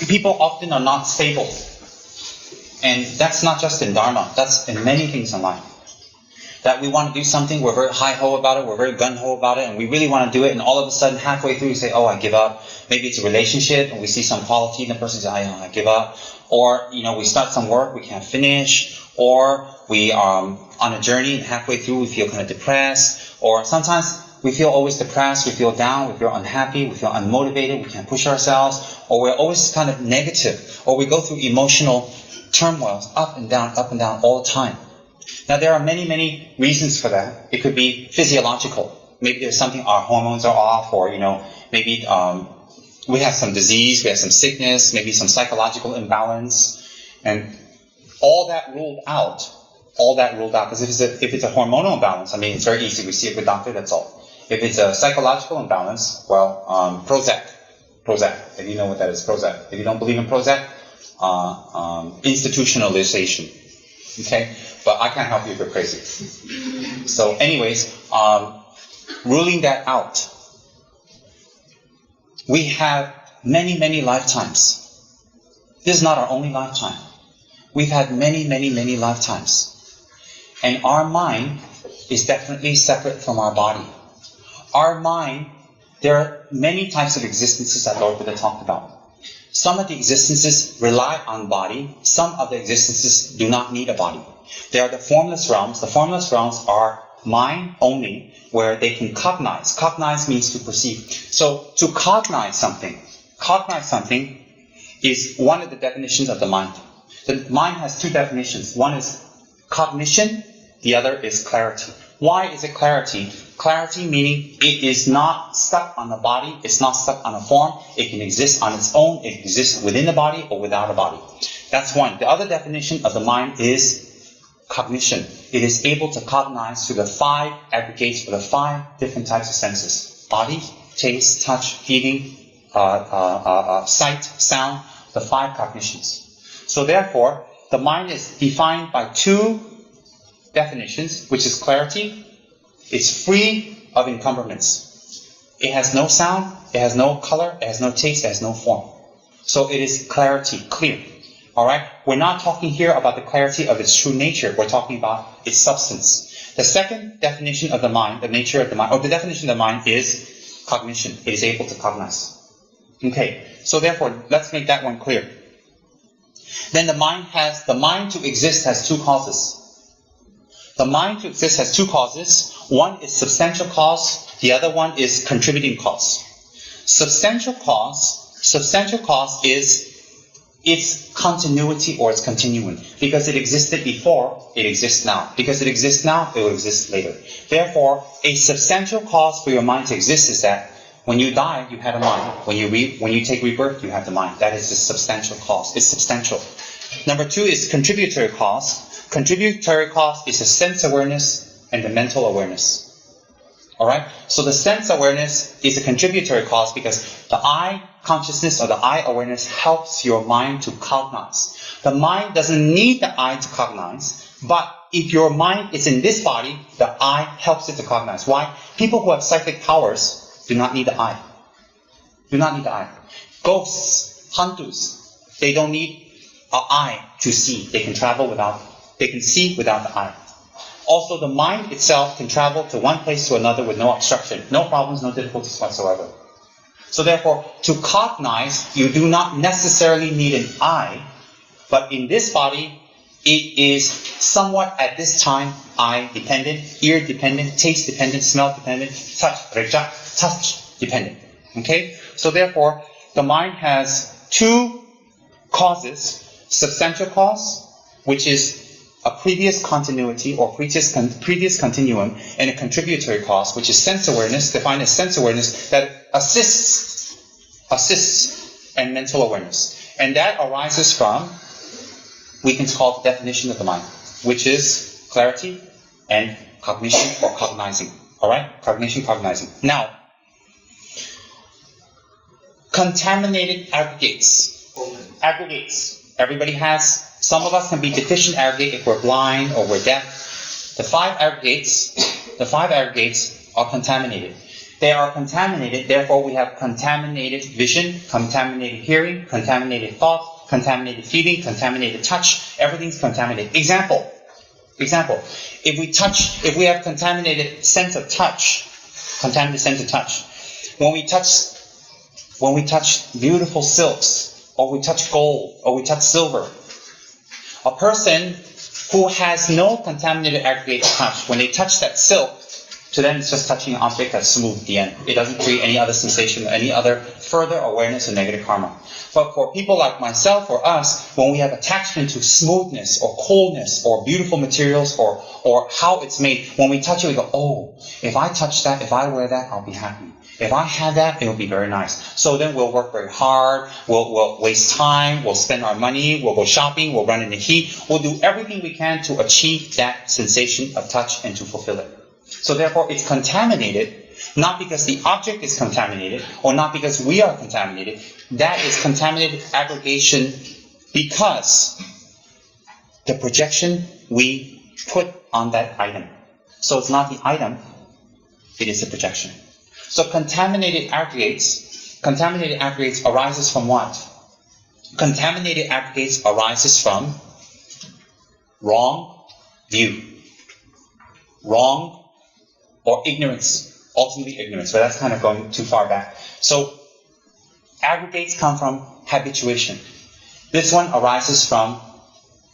people often are not stable. And that's not just in Dharma, that's in many things in life. That we want to do something, we're very hi-ho about it, we're very gun-ho about it, and we really want to do it, and all of a sudden, halfway through, we say, oh, I give up. Maybe it's a relationship, and we see some quality in the person, say, I give up. Or, we start some work, we can't finish. Or we are on a journey, and halfway through, we feel kind of depressed. Or sometimes, we feel always depressed, we feel down, we feel unhappy, we feel unmotivated, we can't push ourselves. Or we're always kind of negative. Or we go through emotional turmoils, up and down all the time. Now, there are many, many reasons for that. It could be physiological. Maybe there's something, our hormones are off, or, maybe we have some disease, we have some sickness, maybe some psychological imbalance. And all that ruled out, because if it's a hormonal imbalance, it's very easy. We see a good doctor, that's all. If it's a psychological imbalance, well, Prozac. If you know what that is, Prozac. If you don't believe in Prozac, institutionalization. Okay? But I can't help you if you're crazy. So anyways, ruling that out, we have many, many lifetimes. This is not our only lifetime. We've had many, many, many lifetimes. And our mind is definitely separate from our body. Our mind, there are many types of existences that Lord Buddha talked about. Some of the existences rely on body. Some of the existences do not need a body. There are the formless realms. The formless realms are mind only, where they can cognize. Cognize means to perceive. So to cognize something is one of the definitions of the mind. The mind has two definitions. One is cognition, the other is clarity. Why is it clarity? Clarity meaning it is not stuck on the body, it's not stuck on a form, it can exist on its own, it exists within the body or without a body. That's one. The other definition of the mind is cognition. It is able to cognize through the 5 aggregates or the 5 different types of senses. Body, taste, touch, feeling, sight, sound, the 5 cognitions. So therefore, the mind is defined by 2 definitions, which is clarity. It's free of encumbrance. It has no sound, it has no color, it has no taste, it has no form. So it is clarity, clear. Alright? We're not talking here about the clarity of its true nature, we're talking about its substance. The second definition of the mind, the nature of the mind, or the definition of the mind is cognition. It is able to cognize. Okay, so therefore, let's make that one clear. Then the mind to exist has 2 causes. The mind to exist has 2 causes. One is substantial cause, the other one is contributing cause. Substantial cause is its continuity or its continuum. Because it existed before, it exists now. Because it exists now, it will exist later. Therefore, a substantial cause for your mind to exist is that when you die, you had a mind. When you take rebirth, you have the mind. That is the substantial cause. It's substantial. Number 2 is contributory cause. Contributory cause is the sense awareness and the mental awareness. Alright? So the sense awareness is a contributory cause because the I consciousness or the I awareness helps your mind to cognize. The mind doesn't need the I to cognize, but if your mind is in this body, the I helps it to cognize. Why? People who have psychic powers do not need the I. Do not need the I. Ghosts, hantus, they don't need an I to see. They can see without the I. Also, the mind itself can travel to one place to another with no obstruction. No problems, no difficulties whatsoever. So therefore, to cognize, you do not necessarily need an I, but in this body, it is somewhat at this time eye dependent, ear dependent, taste dependent, smell dependent, touch dependent. Okay? So therefore, the mind has 2 causes. Substantial cause, which is a previous continuity or previous continuum, and a contributory cause, which is sense awareness, defined as sense awareness that assists and mental awareness. And that arises from, we can call the definition of the mind, which is clarity and cognition or cognizing. Alright? Cognition, cognizing. Now, contaminated aggregates. Aggregates. Everybody has. Some of us can be deficient aggregate if we're blind or we're deaf. The 5 aggregates are contaminated. They are contaminated, therefore we have contaminated vision, contaminated hearing, contaminated thought, contaminated feeling, contaminated touch. Everything's contaminated. Example. If we have contaminated sense of touch, when we touch beautiful silks, or we touch gold, or we touch silver, a person who has no contaminated aggregate touch, when they touch that silk, to them it's just touching an object that's smooth at the end. It doesn't create any other sensation, any other further awareness of negative karma. But for people like myself or us, when we have attachment to smoothness or coldness or beautiful materials or how it's made, when we touch it, we go, oh, if I touch that, if I wear that, I'll be happy. If I have that, it'll be very nice. So then we'll work very hard, we'll waste time, we'll spend our money, we'll go shopping, we'll run in the heat, we'll do everything we can to achieve that sensation of touch and to fulfill it. So therefore, it's contaminated, not because the object is contaminated, or not because we are contaminated. That is contaminated aggregation because the projection we put on that item. So it's not the item, it is the projection. So contaminated aggregates arises from what? Contaminated aggregates arises from wrong view. Wrong or ignorance, ultimately ignorance, but that's kind of going too far back. So aggregates come from habituation. This one arises from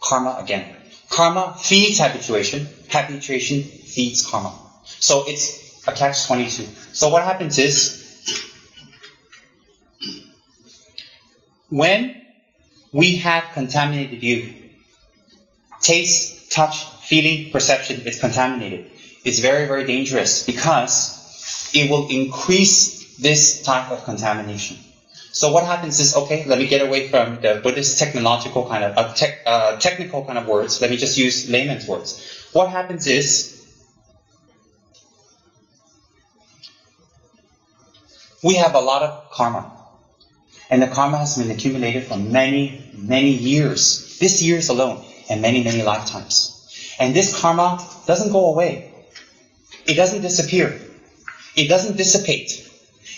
karma again. Karma feeds habituation, habituation feeds karma. So it's a catch-22. So what happens is, when we have contaminated view, taste, touch, feeling, perception, it's contaminated. It's very, very dangerous because it will increase this type of contamination. So what happens is, okay, let me get away from the Buddhist technological kind of, technical kind of words. Let me just use layman's words. What happens is, we have a lot of karma. And the karma has been accumulated for many, many years. This years alone, and many, many lifetimes. And this karma doesn't go away. It doesn't disappear. It doesn't dissipate.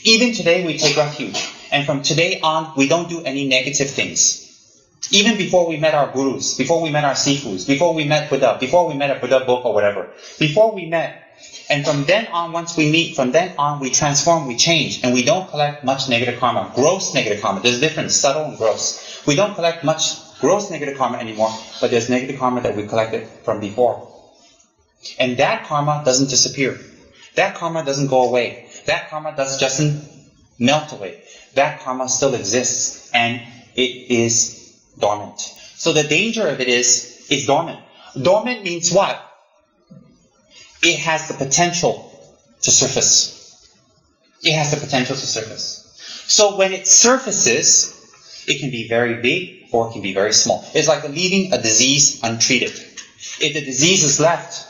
Even today we take refuge. And from today on, we don't do any negative things. Even before we met our gurus, before we met our sifus, before we met Buddha, before we met a Buddha book or whatever. Before we met. And from then on, once we meet, from then on we transform, we change. And we don't collect much negative karma. Gross negative karma. There's a difference, subtle and gross. We don't collect much gross negative karma anymore, but there's negative karma that we collected from before. And that karma doesn't disappear. That karma doesn't go away. That karma doesn't melt away. That karma still exists, and it is dormant. So the danger of it is, it's dormant. Dormant means what? It has the potential to surface. It has the potential to surface. So when it surfaces, it can be very big or it can be very small. It's like leaving a disease untreated. If the disease is left,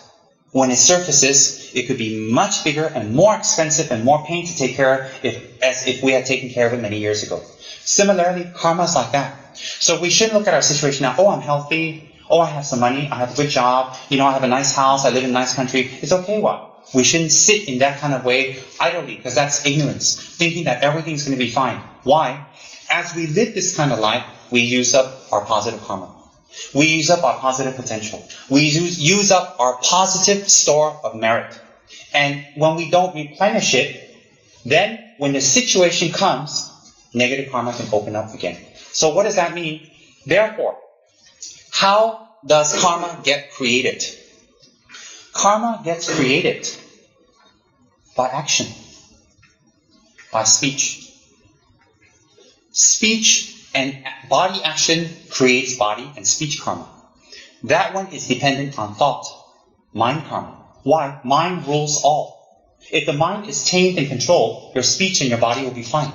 when it surfaces, it could be much bigger and more expensive and more pain to take care of as if we had taken care of it many years ago. Similarly, karma is like that. So we shouldn't look at our situation now, oh, I'm healthy, oh, I have some money, I have a good job, I have a nice house, I live in a nice country. It's okay, what? We shouldn't sit in that kind of way idly, because that's ignorance, thinking that everything's going to be fine. Why? As we live this kind of life, we use up our positive karma. We use up our positive potential. We use up our positive store of merit. And when we don't replenish it, then when the situation comes, negative karma can open up again. So what does that mean? Therefore, how does karma get created? Karma gets created by action, by speech. Speech and body action creates body and speech karma. That one is dependent on thought, mind karma. Why? Mind rules all. If the mind is tamed and controlled, your speech and your body will be fine.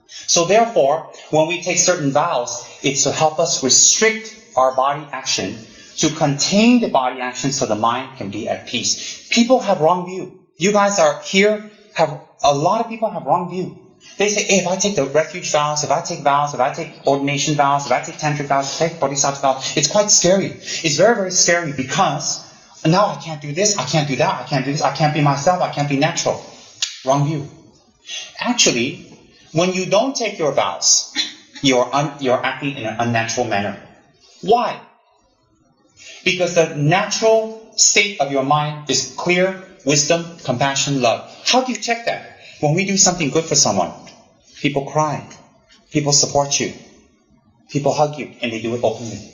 So therefore, when we take certain vows, it's to help us restrict our body action, to contain the body action so the mind can be at peace. People have wrong view. You guys are here, a lot of people have wrong view. They say, hey, if I take the refuge vows, if I take vows, if I take ordination vows, if I take tantric vows, if I take bodhisattva vows, it's quite scary. It's very, very scary because now I can't do this, I can't do that, I can't do this, I can't be myself, I can't be natural. Wrong view. Actually, when you don't take your vows, you're acting in an unnatural manner. Why? Because the natural state of your mind is clear, wisdom, compassion, love. How do you check that? When we do something good for someone, people cry, people support you, people hug you, and they do it openly.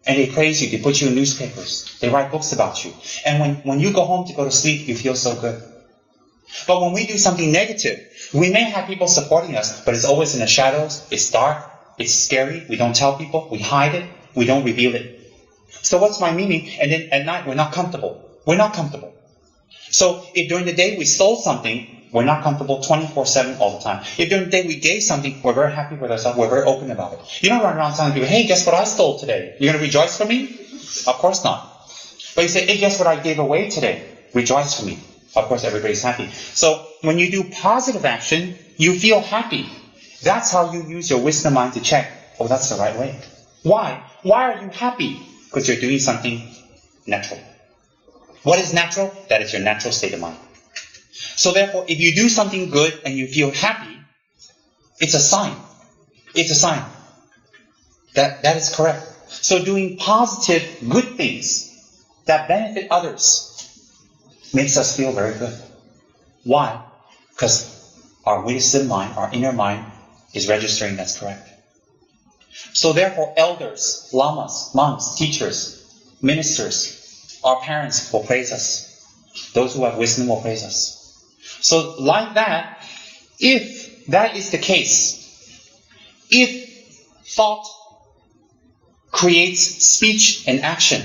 And they praise you, they put you in newspapers, they write books about you. And when you go home to go to sleep, you feel so good. But when we do something negative, we may have people supporting us, but it's always in the shadows, it's dark, it's scary, we don't tell people, we hide it, we don't reveal it. So what's my meaning? And then at night, we're not comfortable. We're not comfortable. So if during the day we stole something, we're not comfortable 24/7 all the time. If during the day we gave something, we're very happy with ourselves, we're very open about it. You don't run around telling people, hey, guess what I stole today? You're going to rejoice for me? Of course not. But you say, hey, guess what I gave away today? Rejoice for me. Of course, everybody's happy. So when you do positive action, you feel happy. That's how you use your wisdom mind to check, oh, that's the right way. Why? Why are you happy? Because you're doing something natural. What is natural? That is your natural state of mind. So therefore, if you do something good and you feel happy, it's a sign. It's a sign. That is correct. So doing positive, good things that benefit others makes us feel very good. Why? Because our wisdom mind, our inner mind, is registering that's correct. So therefore, elders, lamas, monks, teachers, ministers, our parents will praise us. Those who have wisdom will praise us. So like that, if that is the case, if thought creates speech and action,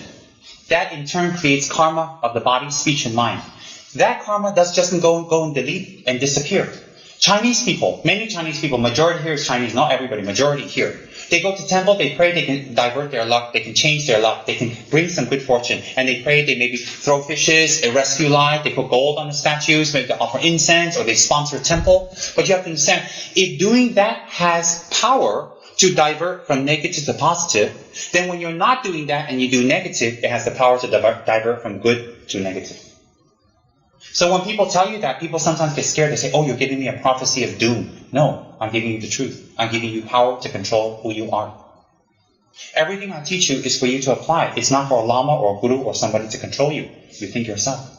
that in turn creates karma of the body, speech, and mind. That karma doesn't go and delete and disappear. Chinese people, many Chinese people, majority here is Chinese, not everybody, majority here. They go to temple, they pray, they can divert their luck, they can change their luck, they can bring some good fortune. And they pray, they maybe throw fishes, they rescue life, they put gold on the statues, maybe they offer incense, or they sponsor a temple. But you have to understand, if doing that has power to divert from negative to positive, then when you're not doing that and you do negative, it has the power to divert from good to negative. So when people tell you that, people sometimes get scared. They say, oh, you're giving me a prophecy of doom. No, I'm giving you the truth. I'm giving you power to control who you are. Everything I teach you is for you to apply. It's not for a lama or a guru or somebody to control you. You think yourself.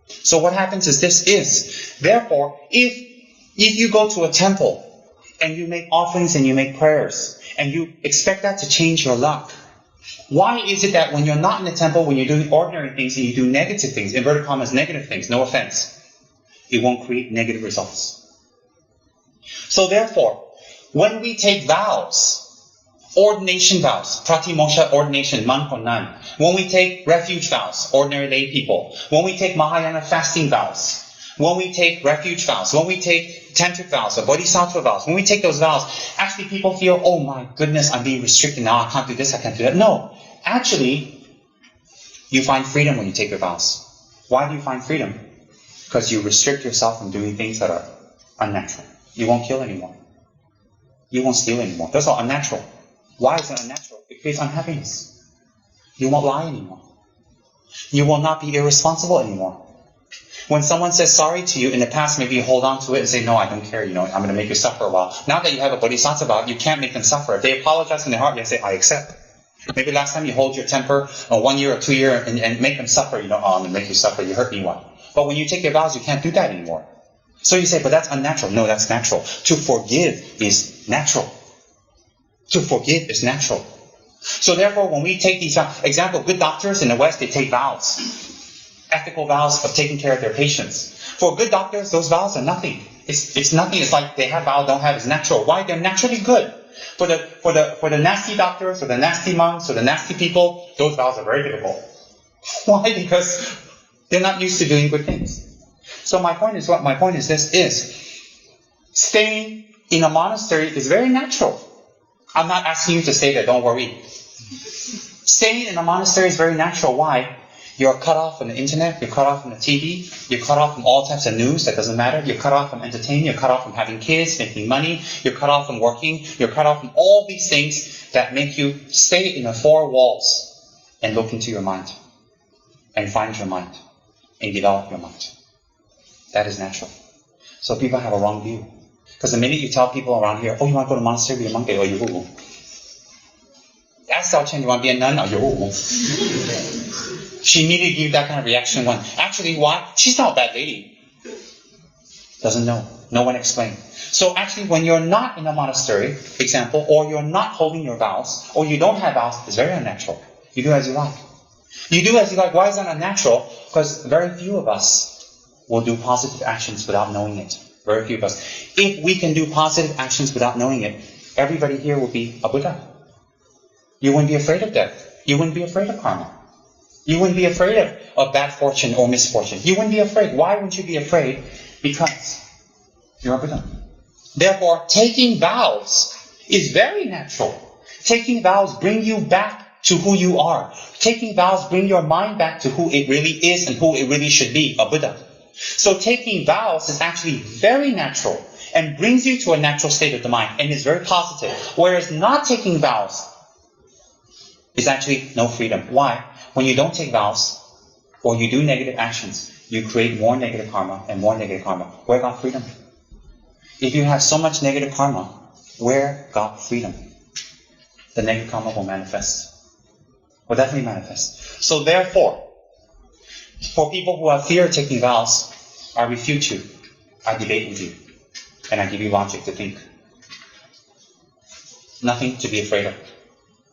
So what happens is therefore, if you go to a temple and you make offerings and you make prayers and you expect that to change your luck, why is it that when you're not in the temple, when you're doing ordinary things and you do negative things, inverted commas, negative things, no offense, it won't create negative results? So therefore, when we take vows, ordination vows, pratimosha ordination, mankonan, when we take refuge vows, ordinary lay people, when we take Mahayana fasting vows, when we take refuge vows, when we take tantric vows, or bodhisattva vows, when we take those vows, actually people feel, oh my goodness, I'm being restricted now, I can't do this, I can't do that. No, actually, you find freedom when you take your vows. Why do you find freedom? Because you restrict yourself from doing things that are unnatural. You won't kill anymore. You won't steal anymore. Those are unnatural. Why is it unnatural? It creates unhappiness. You won't lie anymore. You will not be irresponsible anymore. When someone says sorry to you in the past, maybe you hold on to it and say, no, I don't care, I'm going to make you suffer a while. Now that you have a bodhisattva vow, you can't make them suffer. If they apologize in their heart, you say, I accept. Maybe last time you hold your temper 1 year or 2 years and make them suffer, oh, I'm going to make you suffer, you hurt me one. But when you take your vows, you can't do that anymore. So you say, but that's unnatural. No, that's natural. To forgive is natural. To forgive is natural. So therefore, when we take these vows, example, good doctors in the West, they take vows. Ethical vows of taking care of their patients. For good doctors, those vows are nothing. It's nothing. It's like they have vow, don't have. It's natural. Why? They're naturally good. For the nasty doctors, or the nasty monks, or the nasty people, those vows are very difficult. Why? Because they're not used to doing good things. So my point is staying in a monastery is very natural. I'm not asking you to stay there. Don't worry. Staying in a monastery is very natural. Why? You're cut off from the internet, you're cut off from the TV, you're cut off from all types of news that doesn't matter, you're cut off from entertainment, you're cut off from having kids, making money, you're cut off from working, you're cut off from all these things that make you stay in the four walls and look into your mind and find your mind and develop your mind. That is natural. So people have a wrong view. Because the minute you tell people around here, oh, you want to go to the monastery, be a monk? Oh, you. Ask Sao Chen, you want to be a nun? Oh, you. She immediately gave that kind of reaction when, actually, why? She's not a bad lady. Doesn't know. No one explained. So actually, when you're not in a monastery, example, or you're not holding your vows, or you don't have vows, it's very unnatural. You do as you like. You do as you like. Why is that unnatural? Because very few of us will do positive actions without knowing it. Very few of us. If we can do positive actions without knowing it, everybody here will be a Buddha. You wouldn't be afraid of death. You wouldn't be afraid of karma. You wouldn't be afraid of bad fortune or misfortune. You wouldn't be afraid. Why wouldn't you be afraid? Because you're a Buddha. Therefore, taking vows is very natural. Taking vows bring you back to who you are. Taking vows bring your mind back to who it really is and who it really should be, a Buddha. So taking vows is actually very natural and brings you to a natural state of the mind and is very positive. Whereas not taking vows is actually no freedom. Why? When you don't take vows or you do negative actions, you create more negative karma and more negative karma. Where got freedom? If you have so much negative karma, where got freedom? The negative karma will manifest. Will definitely manifest. So therefore, for people who have fear of taking vows, I refute you. I debate with you. And I give you logic to think. Nothing to be afraid of.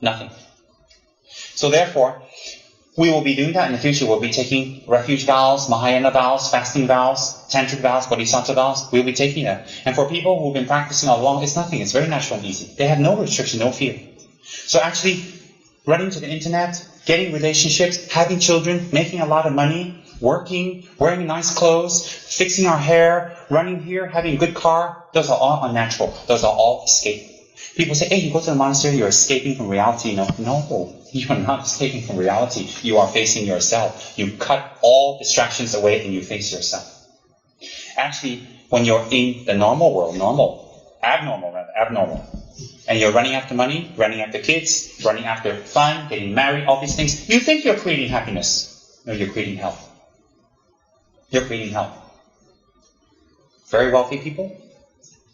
Nothing. So therefore, we will be doing that in the future. We'll be taking refuge vows, Mahayana vows, fasting vows, tantric vows, bodhisattva vows. We'll be taking that. And for people who've been practicing all along, it's nothing. It's very natural and easy. They have no restriction, no fear. So actually, running to the internet, getting relationships, having children, making a lot of money, working, wearing nice clothes, fixing our hair, running here, having a good car, those are all unnatural. Those are all escape. People say, hey, you go to the monastery, you're escaping from reality. No, you are not escaping from reality. You are facing yourself. You cut all distractions away and you face yourself. Actually, when you're in the normal world, abnormal, and you're running after money, running after kids, running after fun, getting married, all these things, you think you're creating happiness. No, you're creating hell. You're creating hell. Very wealthy people,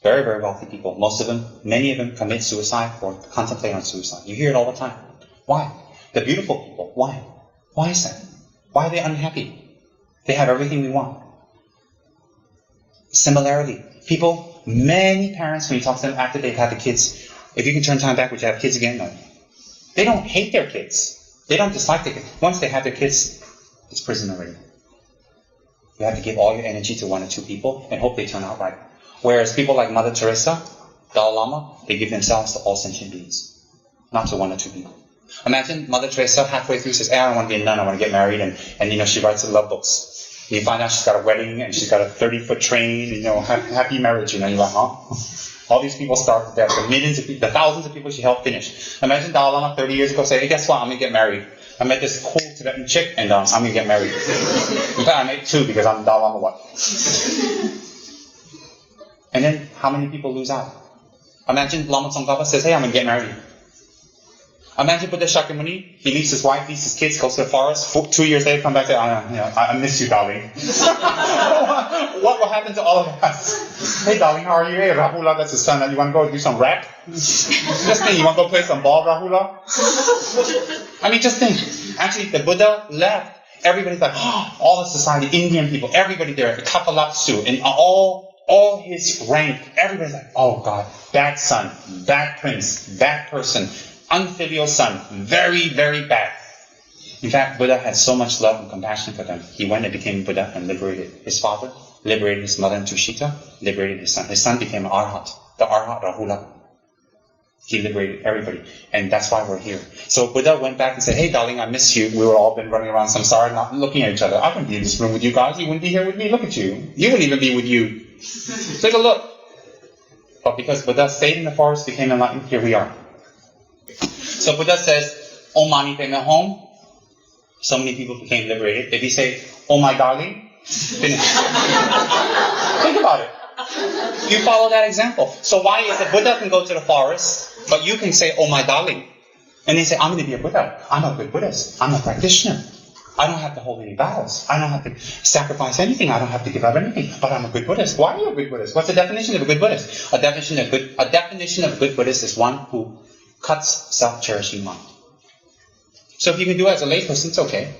very, very wealthy people, most of them, many of them commit suicide or contemplate on suicide. You hear it all the time. Why? The beautiful people, why? Why is that? Why are they unhappy? They have everything we want. Similarly, people, many parents, when you talk to them after they've had the kids, if you can turn time back, would you have kids again? No. They don't hate their kids. They don't dislike their kids. Once they have their kids, it's prison already. You have to give all your energy to one or two people and hope they turn out right. Whereas people like Mother Teresa, Dalai Lama, they give themselves to all sentient beings, not to one or two people. Imagine Mother Teresa halfway through says, hey, I want to be a nun, I want to get married, and she writes love books. And you find out she's got a wedding and she's got a 30-foot train, happy marriage, you're like, huh? All these people starve to death. The millions of people, the thousands of people she helped finish. Imagine Dalai Lama 30 years ago say, hey, guess what? I'm going to get married. I met this cool Tibetan chick and I'm going to get married. In fact, I made two because I'm Dalai Lama what? And then how many people lose out? Imagine Lama Tsongkhapa says, hey, I'm going to get married. Imagine Buddha Shakyamuni, he leaves his wife, leaves his kids, goes to the forest, 2 years later, come back and say, I miss you, darling. What will happen to all of us? Hey, darling, how are you? Hey, Rahula, that's his son. You want to go do some rap? Just think, you want to go play some ball, Rahula? I mean, just think. Actually, the Buddha left. Everybody's like, all the society, Indian people, everybody there, the Kapalaksu, and all his rank, everybody's like, oh God, bad son, bad prince, bad person, unfilial son, very, very bad. In fact, Buddha had so much love and compassion for them. He went and became Buddha and liberated his father, liberated his mother Tushita, liberated his son. His son became an Arhat, the Arhat Rahula. He liberated everybody. And that's why we're here. So Buddha went back and said, hey darling, I miss you. We were all been running around samsara, not looking at each other. I wouldn't be in this room with you guys. You wouldn't be here with me. Look at you. You wouldn't even be with you. Take a look. But because Buddha stayed in the forest, became enlightened, here we are. So Buddha says, Om Mani Padme Hum. So many people became liberated. If you say, oh my darling, finish. Think about it. You follow that example. So why is it Buddha can go to the forest, but you can say, oh my darling. And they say, I'm going to be a Buddha. I'm a good Buddhist. I'm a practitioner. I don't have to hold any vows. I don't have to sacrifice anything. I don't have to give up anything. But I'm a good Buddhist. Why are you a good Buddhist? What's the definition of a good Buddhist? A definition of a good Buddhist is one who cuts self-cherishing mind. So if you can do it as a layperson, it's okay.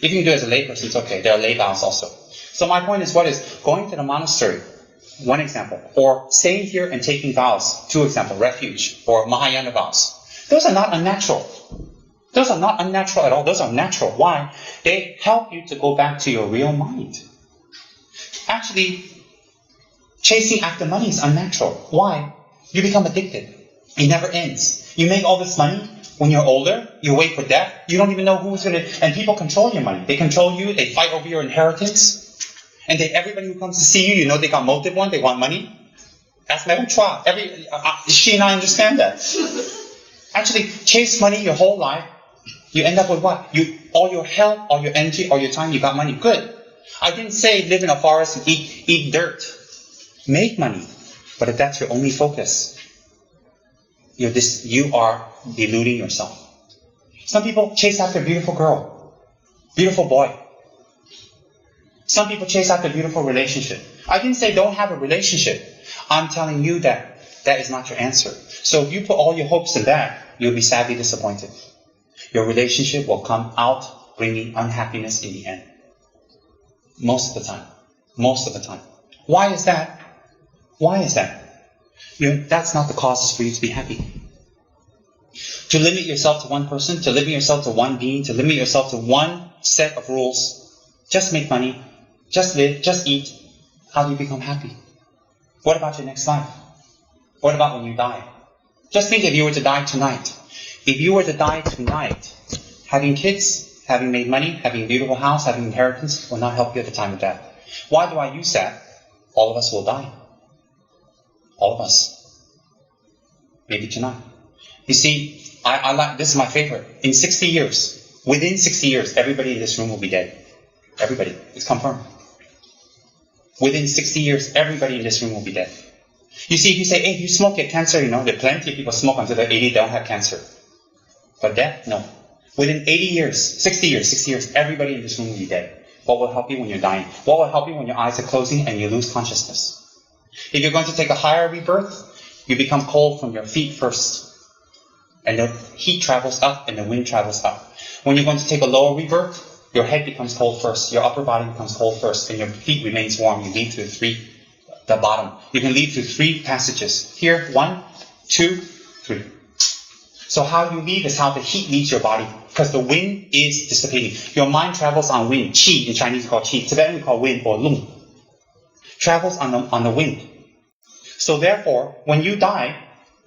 If you can do it as a layperson, it's okay. There are lay vows also. So my point is, what is going to the monastery? One example. Or staying here and taking vows. Two examples. Refuge. Or Mahayana vows. Those are not unnatural. Those are not unnatural at all. Those are natural. Why? They help you to go back to your real mind. Actually, chasing after money is unnatural. Why? You become addicted. It never ends. You make all this money. When you're older, you wait for death. You don't even know who's going to... And people control your money. They control you. They fight over your inheritance. And everybody who comes to see you, you know they got motive one. They want money. That's my own trial. She and I understand that. Actually, chase money your whole life. You end up with what? All your health, all your energy, all your time, you got money. Good. I didn't say live in a forest and eat dirt. Make money. But if that's your only focus, you are deluding yourself. Some people chase after a beautiful girl, beautiful boy. Some people chase after a beautiful relationship. I didn't say don't have a relationship. I'm telling you that is not your answer. So if you put all your hopes in that, you'll be sadly disappointed. Your relationship will come out bringing unhappiness in the end. Most of the time. Most of the time. Why is that? Why is that? That's not the causes for you to be happy. To limit yourself to one person, to limit yourself to one being, to limit yourself to one set of rules. Just make money. Just live. Just eat. How do you become happy? What about your next life? What about when you die? Just think if you were to die tonight. If you were to die tonight, having kids, having made money, having a beautiful house, having inheritance will not help you at the time of death. Why do I use that? All of us will die. All of us. Maybe tonight. You see, I like, this is my favorite. In 60 years, within 60 years, everybody in this room will be dead. Everybody. It's confirmed. Within 60 years, everybody in this room will be dead. You see, if you say, hey, if you smoke, get cancer, there are plenty of people smoke until they're 80, they don't have cancer. But death? No. Within 80 years, 60 years, everybody in this room will be dead. What will help you when you're dying? What will help you when your eyes are closing and you lose consciousness? If you're going to take a higher rebirth, you become cold from your feet first. And the heat travels up and the wind travels up. When you're going to take a lower rebirth, your head becomes cold first, your upper body becomes cold first, and your feet remains warm. You lead through the bottom. You can lead through 3 passages. Here, 1, 2, 3. So how you leave is how the heat leaves your body, because the wind is dissipating. Your mind travels on wind. Qi, in Chinese we call qi. Tibetan we call wind, or lung. Travels on the wind. So therefore, when you die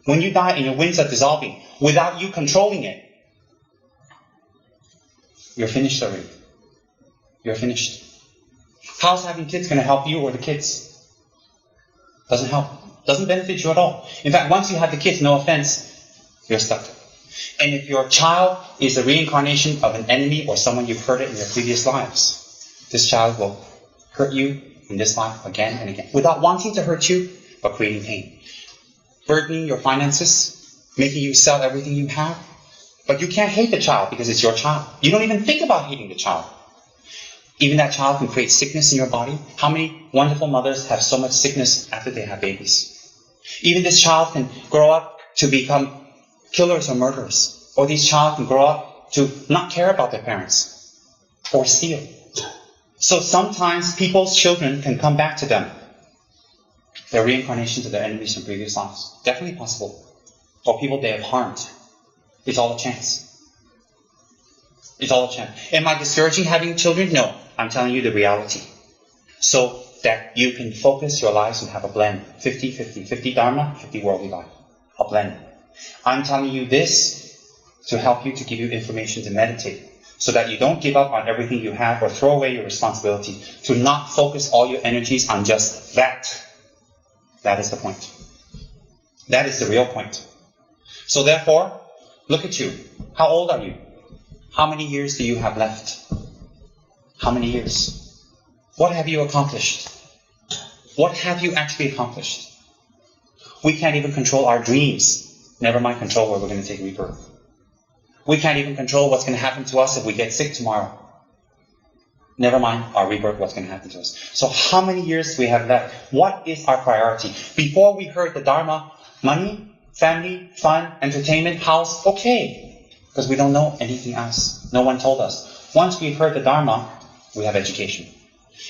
and your winds are dissolving, without you controlling it, you're finished already. You're finished. How's having kids going to help you or the kids? Doesn't help. Doesn't benefit you at all. In fact, once you have the kids, no offense, you're stuck. And if your child is a reincarnation of an enemy or someone you've hurt in your previous lives, this child will hurt you in this life again and again, without wanting to hurt you, but creating pain. Burdening your finances, making you sell everything you have. But you can't hate the child because it's your child. You don't even think about hating the child. Even that child can create sickness in your body. How many wonderful mothers have so much sickness after they have babies? Even this child can grow up to become killers or murderers. Or these child can grow up to not care about their parents. Or steal. So sometimes people's children can come back to them. They're reincarnations of their enemies from previous lives. Definitely possible. Or people they have harmed. It's all a chance. It's all a chance. Am I discouraging having children? No. I'm telling you the reality. So that you can focus your lives and have a blend. 50-50. 50 Dharma, 50 worldly life. A blend. I'm telling you this to help you, to give you information to meditate. So that you don't give up on everything you have or throw away your responsibility. To not focus all your energies on just that. That is the point. That is the real point. So therefore, look at you. How old are you? How many years do you have left? How many years? What have you accomplished? What have you actually accomplished? We can't even control our dreams. Never mind control where we're going to take rebirth. We can't even control what's going to happen to us if we get sick tomorrow. Never mind our rebirth, what's going to happen to us. So how many years do we have left? What is our priority? Before we heard the Dharma, money, family, fun, entertainment, house, okay. Because we don't know anything else. No one told us. Once we've heard the Dharma, we have education.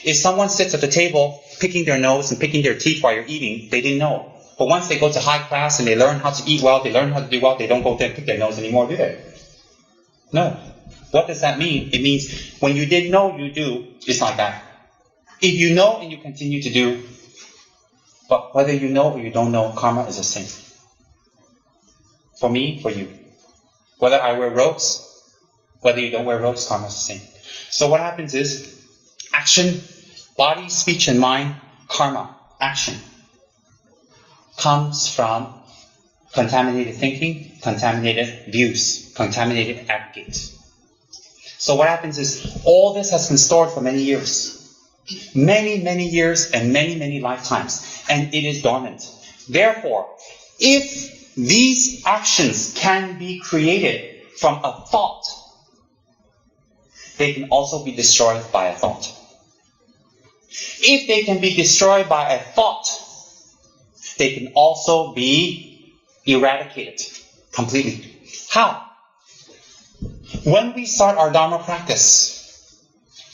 If someone sits at the table picking their nose and picking their teeth while you're eating, they didn't know. But once they go to high class and they learn how to eat well, they learn how to do well, they don't go there and pick their nose anymore, do they? No. What does that mean? It means when you didn't know, you do. It's like that. If you know and you continue to do, but whether you know or you don't know, karma is the same. For me, for you. Whether I wear robes, whether you don't wear robes, karma is the same. So what happens is, action, body, speech, and mind, karma, action, comes from contaminated thinking, contaminated views, contaminated aggregates. So what happens is, all this has been stored for many years. Many, many years and many, many lifetimes. And it is dormant. Therefore, if these actions can be created from a thought, they can also be destroyed by a thought. If they can be destroyed by a thought, they can also be eradicated completely. How? When we start our Dharma practice,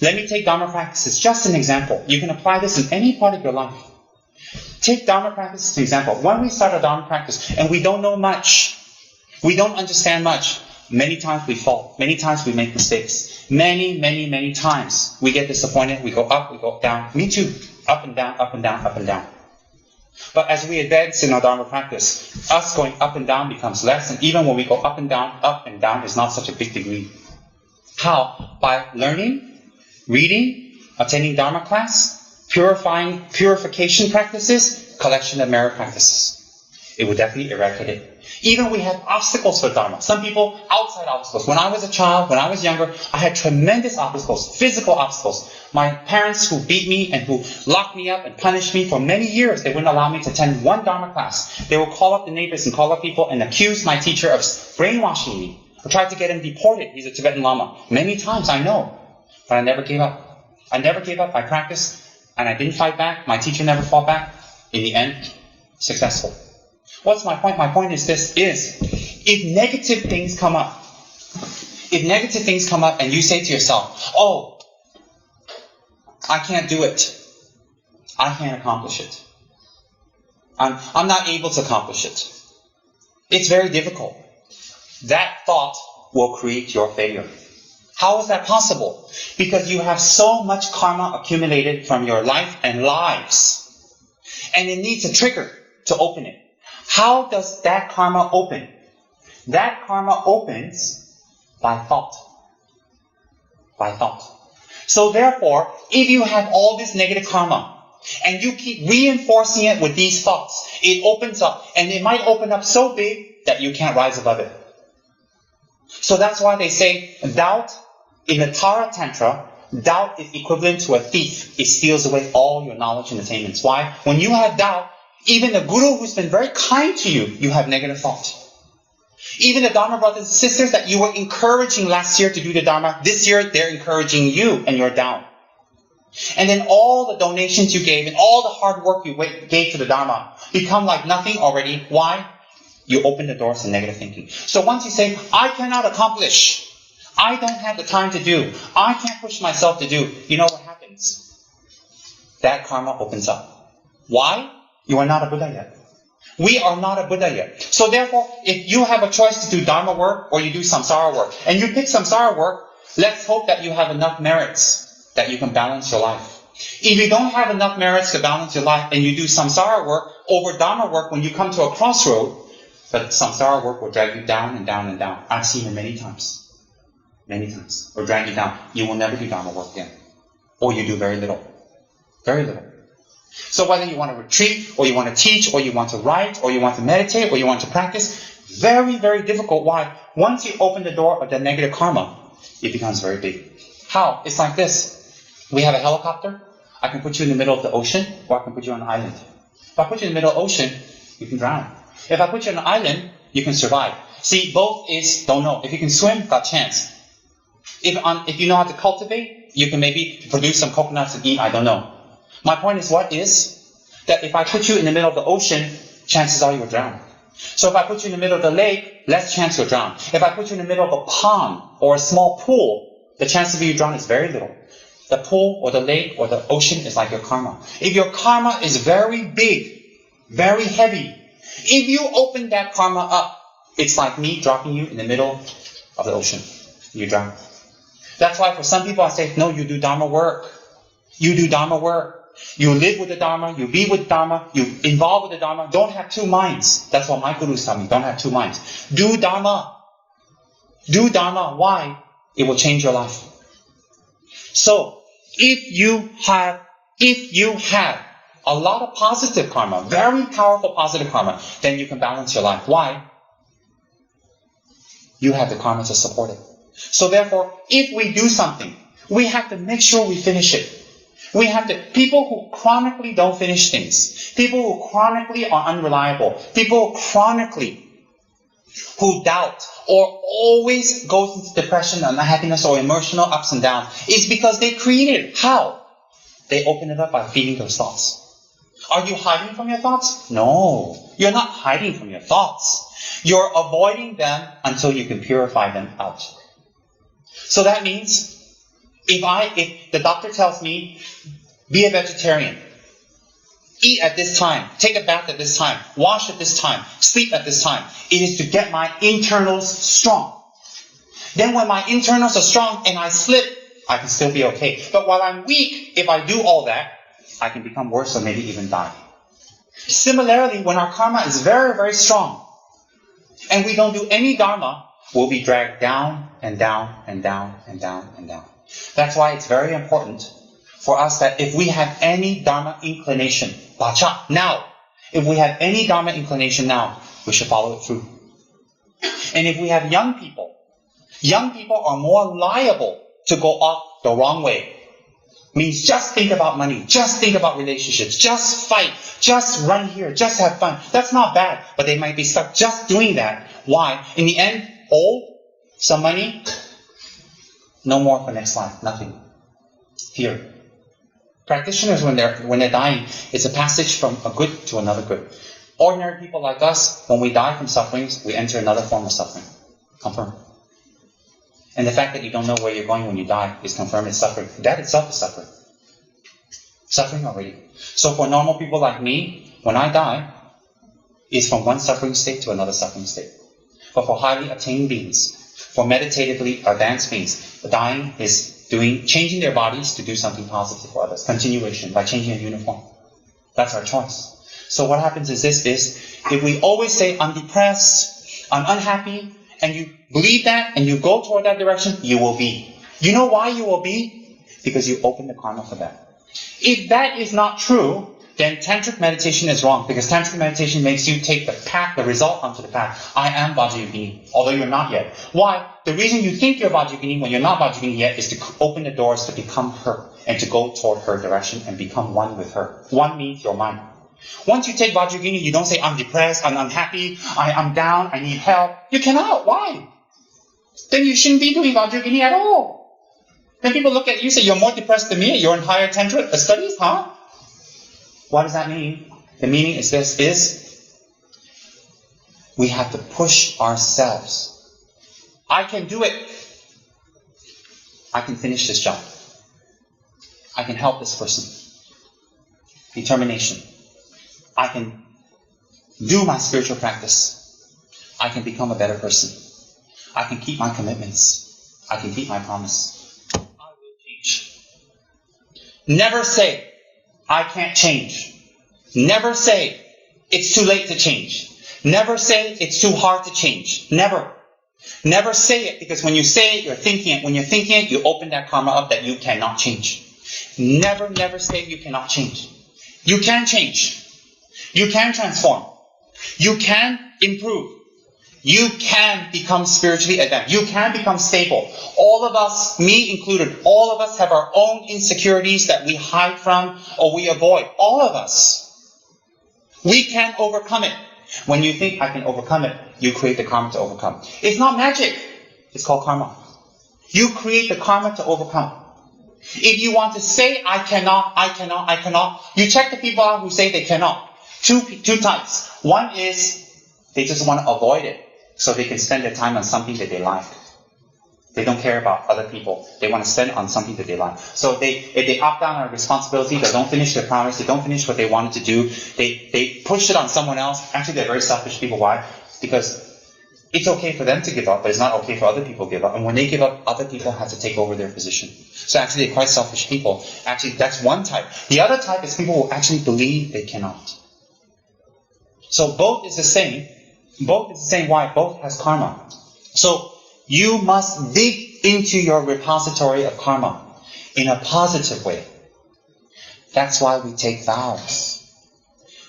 let me take Dharma practice as just an example. You can apply this in any part of your life. Take Dharma practice as an example. When we start our Dharma practice and we don't know much, we don't understand much, many times we fall. Many times we make mistakes. Many, many, many times we get disappointed. We go up, we go down. Me too. Up and down, up and down, up and down. But as we advance in our Dharma practice, us going up and down becomes less. And even when we go up and down is not such a big degree. How? By learning, reading, attending Dharma class, purification practices, collection of merit practices. It will definitely eradicate it. Even we have obstacles for Dharma. Some people, outside obstacles. When I was a child, when I was younger, I had tremendous obstacles, physical obstacles. My parents who beat me and who locked me up and punished me for many years, they wouldn't allow me to attend one Dharma class. They would call up the neighbors and call up people and accuse my teacher of brainwashing me. I tried to get him deported. He's a Tibetan Lama. Many times, I know. But I never gave up. I never gave up. I practiced and I didn't fight back. My teacher never fought back. In the end, successful. What's my point? My point is this, if negative things come up, and you say to yourself, oh, I can't do it. I can't accomplish it. I'm not able to accomplish it. It's very difficult. That thought will create your failure. How is that possible? Because you have so much karma accumulated from your life and lives. And it needs a trigger to open it. How does that karma open? That karma opens by thought. By thought. So therefore, if you have all this negative karma, and you keep reinforcing it with these thoughts, it opens up, and it might open up so big that you can't rise above it. So that's why they say doubt, in the Tara Tantra, doubt is equivalent to a thief. It steals away all your knowledge and attainments. Why? When you have doubt, even the guru who's been very kind to you, you have negative thought. Even the Dharma brothers and sisters that you were encouraging last year to do the Dharma, this year they're encouraging you and you're down. And then all the donations you gave and all the hard work you gave to the Dharma become like nothing already. Why? You open the doors to negative thinking. So once you say, I cannot accomplish, I don't have the time to do, I can't push myself to do, you know what happens? That karma opens up. Why? You are not a Buddha yet. We are not a Buddha yet. So therefore, if you have a choice to do Dharma work or you do samsara work, and you pick samsara work, let's hope that you have enough merits that you can balance your life. If you don't have enough merits to balance your life and you do samsara work over Dharma work, when you come to a crossroad, but samsara work will drag you down and down and down. I've seen it many times. Many times. Or drag you down. You will never do Dharma work again. Or you do very little. Very little. So whether you want to retreat, or you want to teach, or you want to write, or you want to meditate, or you want to practice, very, very difficult. Why? Once you open the door of the negative karma, it becomes very big. How? It's like this. We have a helicopter. I can put you in the middle of the ocean, or I can put you on an island. If I put you in the middle of the ocean, you can drown. If I put you on an island, you can survive. See, both is don't know. If you can swim, got chance. If you know how to cultivate, you can maybe produce some coconuts and eat, I don't know. My point is that if I put you in the middle of the ocean, chances are you'll drown. So if I put you in the middle of the lake, less chance you'll drown. If I put you in the middle of a pond or a small pool, the chance of you drown is very little. The pool or the lake or the ocean is like your karma. If your karma is very big, very heavy, if you open that karma up, it's like me dropping you in the middle of the ocean. You drown. That's why for some people I say, no, you do Dharma work. You do Dharma work. You live with the Dharma, you be with Dharma, you involve with the Dharma. Don't have two minds. That's what my gurus tell me. Don't have two minds. Do Dharma. Do Dharma. Why? It will change your life. So, if you have a lot of positive karma, very powerful positive karma, then you can balance your life. Why? You have the karma to support it. So therefore, if we do something, we have to make sure we finish it. People who chronically don't finish things, people who chronically are unreliable, people who doubt or always goes into depression and unhappiness or emotional ups and downs, is because they created it. How? They open it up by feeding those thoughts. Are you hiding from your thoughts? No, you're not hiding from your thoughts. You're avoiding them until you can purify them out. So that means, if the doctor tells me, be a vegetarian, eat at this time, take a bath at this time, wash at this time, sleep at this time, it is to get my internals strong. Then when my internals are strong and I slip, I can still be okay. But while I'm weak, if I do all that, I can become worse or maybe even die. Similarly, when our karma is very, very strong, and we don't do any dharma, we'll be dragged down and down and down and down and down. That's why it's very important for us that if we have any dharma inclination, if we have any dharma inclination now, we should follow it through. And if we have young people are more liable to go off the wrong way. Means just think about money, just think about relationships, just fight, just run here, just have fun. That's not bad, but they might be stuck just doing that. Why? In the end, old, some money, no more for next life, nothing. Fear. Practitioners, when they're dying, it's a passage from a good to another good. Ordinary people like us, when we die from sufferings, we enter another form of suffering. Confirm. And the fact that you don't know where you're going when you die is confirmed as suffering. That itself is suffering. Suffering already. So for normal people like me, when I die, it's from one suffering state to another suffering state. But for highly attained beings, for meditatively advanced beings, dying is changing their bodies to do something positive for others. Continuation, by changing a uniform. That's our choice. So what happens is if we always say, I'm depressed, I'm unhappy, and you believe that, and you go toward that direction, you will be. You know why you will be? Because you open the karma for that. If that is not true, then tantric meditation is wrong, because tantric meditation makes you take the path, the result onto the path. I am Vajrayogini, although you're not yet. Why? The reason you think you're Vajrayogini when you're not Vajrayogini yet is to open the doors to become her, and to go toward her direction and become one with her. One means your mind. Once you take Vajrayogini, you don't say, I'm depressed, I'm unhappy, I'm down, I need help. You cannot. Why? Then you shouldn't be doing Vajrayogini at all. Then people look at you and say, you're more depressed than me, you're in higher tantric studies, huh? What does that mean? The meaning is we have to push ourselves. I can do it. I can finish this job. I can help this person. Determination. I can do my spiritual practice. I can become a better person. I can keep my commitments. I can keep my promise. I will change. Never say, I can't change. Never say, it's too late to change. Never say, it's too hard to change. Never. Never say it, because when you say it, you're thinking it. When you're thinking it, you open that karma up that you cannot change. Never, never say you cannot change. You can change. You can transform. You can improve. You can become spiritually advanced. You can become stable. All of us, me included, all of us have our own insecurities that we hide from or we avoid. All of us. We can overcome it. When you think I can overcome it, you create the karma to overcome. It's not magic. It's called karma. You create the karma to overcome. If you want to say, I cannot, you check the people out who say they cannot. Two types. One is, they just want to avoid it, so they can spend their time on something that they like. They don't care about other people. They want to spend on something that they like. So if they opt down on a responsibility, they don't finish their promise, they don't finish what they wanted to do, they push it on someone else. Actually, they're very selfish people. Why? Because it's okay for them to give up, but it's not okay for other people to give up. And when they give up, other people have to take over their position. So actually, they're quite selfish people. Actually, that's one type. The other type is people who actually believe they cannot. So both is the same. Both is the same. Why? Both has karma. So you must dig into your repository of karma in a positive way. That's why we take vows.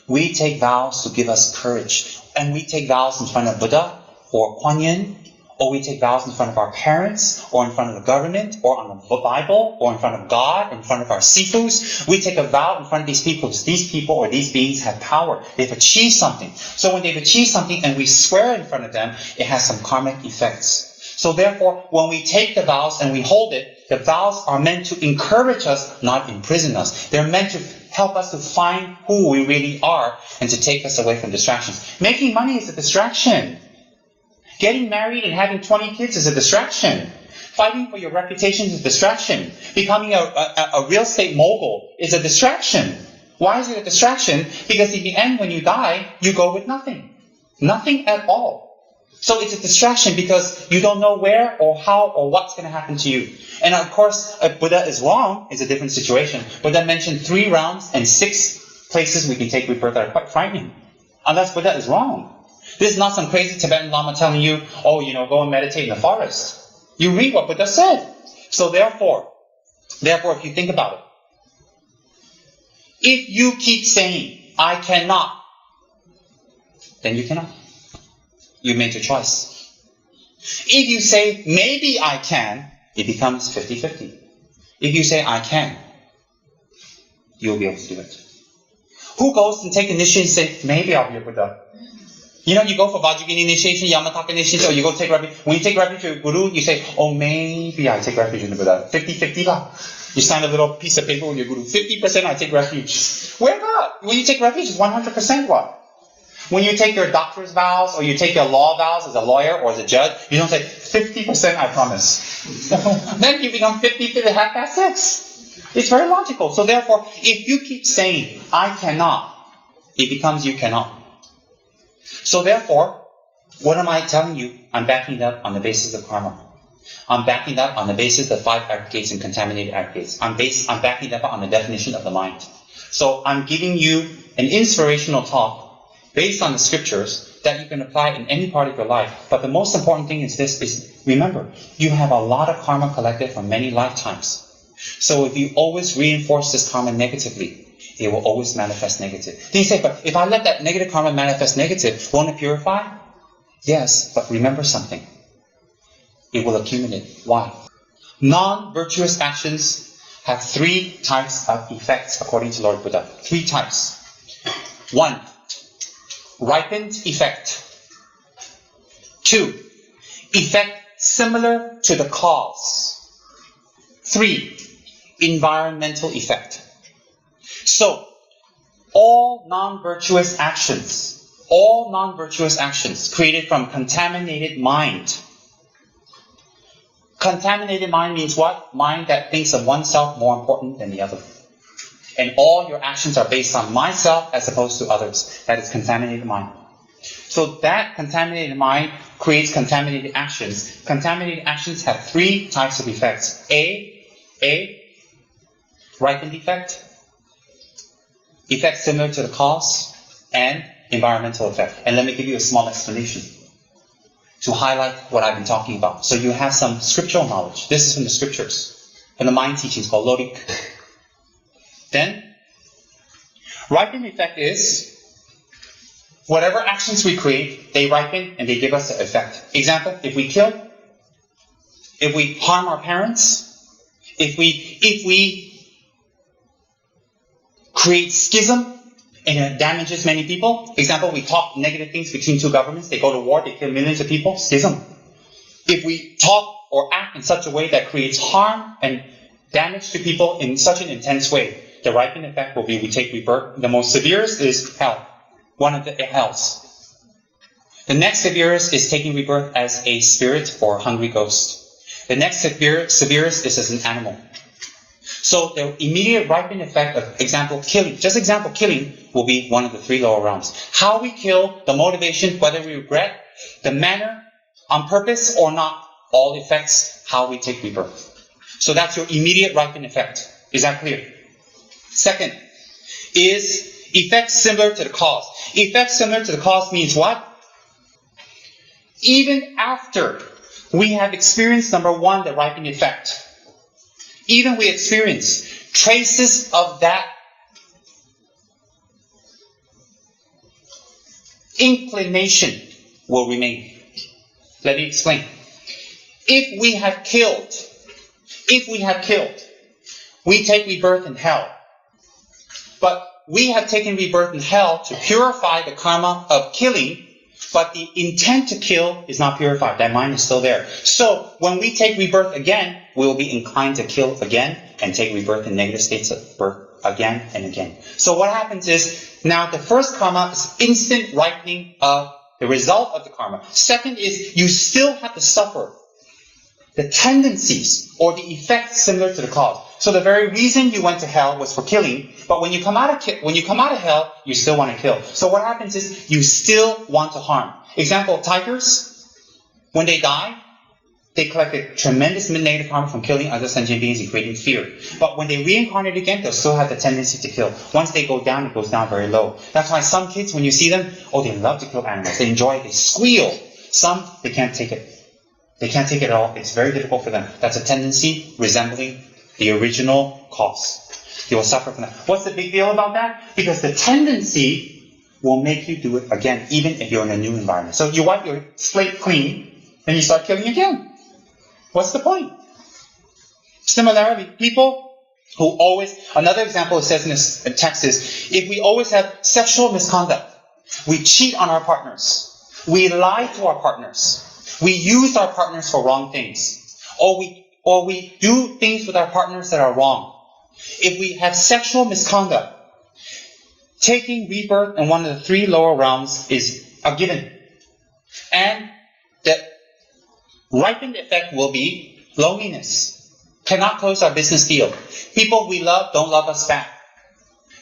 We take vows to give us courage. And we take vows in front of Buddha or Kuan Yin, or we take vows in front of our parents, or in front of the government, or on the Bible, or in front of God, or in front of our sifus. We take a vow in front of these people, because these people or these beings have power. They've achieved something. So when they've achieved something and we swear in front of them, it has some karmic effects. So therefore, when we take the vows and we hold it, the vows are meant to encourage us, not imprison us. They're meant to help us to find who we really are and to take us away from distractions. Making money is a distraction. Getting married and having 20 kids is a distraction. Fighting for your reputation is a distraction. Becoming a real estate mogul is a distraction. Why is it a distraction? Because in the end, when you die, you go with nothing. Nothing at all. So it's a distraction because you don't know where or how or what's going to happen to you. And of course, if Buddha is wrong, it's a different situation. Buddha mentioned 3 realms and 6 places we can take rebirth that are quite frightening. Unless Buddha is wrong. This is not some crazy Tibetan Lama telling you, go and meditate in the forest. You read what Buddha said. So therefore, if you think about it, if you keep saying, I cannot, then you cannot. You made your choice. If you say, maybe I can, it becomes 50-50. If you say, I can, you'll be able to do it. Who goes and take initiation and say, maybe I'll be a Buddha? You go for Vajrayana initiation, Yamataka initiation, or you go take refuge. When you take refuge to a guru, you say, maybe I take refuge in the Buddha. 50-50 lah. You sign a little piece of paper with your guru. 50% I take refuge. Where not? When you take refuge, it's 100% what? When you take your doctor's vows, or you take your law vows as a lawyer or as a judge, you don't say, 50% I promise. Then you become 50-50 at 6:30. It's very logical. So therefore, if you keep saying, I cannot, it becomes you cannot. So therefore, what am I telling you? I'm backing it up on the basis of karma. I'm backing it up on the basis of 5 aggregates and contaminated aggregates. I'm backing it up on the definition of the mind. So I'm giving you an inspirational talk based on the scriptures that you can apply in any part of your life. But the most important thing is this, is remember, you have a lot of karma collected from many lifetimes. So if you always reinforce this karma negatively, it will always manifest negative. Then you say, but if I let that negative karma manifest negative, won't it purify? Yes, but remember something. It will accumulate. Why? Non-virtuous actions have 3 types of effects according to Lord Buddha. 3 types. 1. Ripened effect. 2. Effect similar to the cause. 3. Environmental effect. So, all non-virtuous actions created from contaminated mind. Contaminated mind means what? Mind that thinks of oneself more important than the other. And all your actions are based on myself as opposed to others. That is contaminated mind. So that contaminated mind creates contaminated actions. Contaminated actions have 3 types of effects. A, ripened effect. Effect similar to the cause, and environmental effect. And let me give you a small explanation to highlight what I've been talking about. So you have some scriptural knowledge. This is from the scriptures, from the mind teachings called Lodik. Then, ripened effect is whatever actions we create, they ripen and they give us an effect. Example, if we kill, if we harm our parents, if we create schism, and it damages many people. Example, we talk negative things between two governments. They go to war. They kill millions of people. Schism. If we talk or act in such a way that creates harm and damage to people in such an intense way, the ripened effect will be we take rebirth. The most severest is hell. One of the hells. The next severest is taking rebirth as a spirit or a hungry ghost. The next severest is as an animal. So the immediate ripened effect of example killing, just example killing, will be one of the three lower realms. How we kill, the motivation, whether we regret, the manner, on purpose or not, all affects how we take rebirth. So that's your immediate ripened effect. Is that clear? Second is effects similar to the cause. Effects similar to the cause means what? Even after we have experienced, number one, the ripening effect, even we experience traces of that inclination will remain. Let me explain. If we have killed, we take rebirth in hell. But we have taken rebirth in hell to purify the karma of killing, but the intent to kill is not purified. That mind is still there. So when we take rebirth again, we will be inclined to kill again and take rebirth in negative states of birth again and again. So what happens is, now the first karma is instant ripening of the result of the karma. Second is you still have to suffer the tendencies or the effects similar to the cause. So the very reason you went to hell was for killing, but when you come out of hell, you still want to kill. So what happens is you still want to harm. Example, tigers, when they die, they collect a tremendous negative karma from killing other sentient beings and creating fear. But when they reincarnate again, they'll still have the tendency to kill. Once they go down, it goes down very low. That's why some kids, when you see them, they love to kill animals. They enjoy it. They squeal. Some, they can't take it. They can't take it at all. It's very difficult for them. That's a tendency resembling the original cause. You will suffer from that. What's the big deal about that? Because the tendency will make you do it again, even if you're in a new environment. So you wipe your slate clean, and you start killing again. What's the point? Similarly, people who always, another example it says in this text is, if we always have sexual misconduct, we cheat on our partners, we lie to our partners, we use our partners for wrong things, or we do things with our partners that are wrong. If we have sexual misconduct, taking rebirth in one of the three lower realms is a given. And the ripened effect will be loneliness. Cannot close our business deal. People we love don't love us back.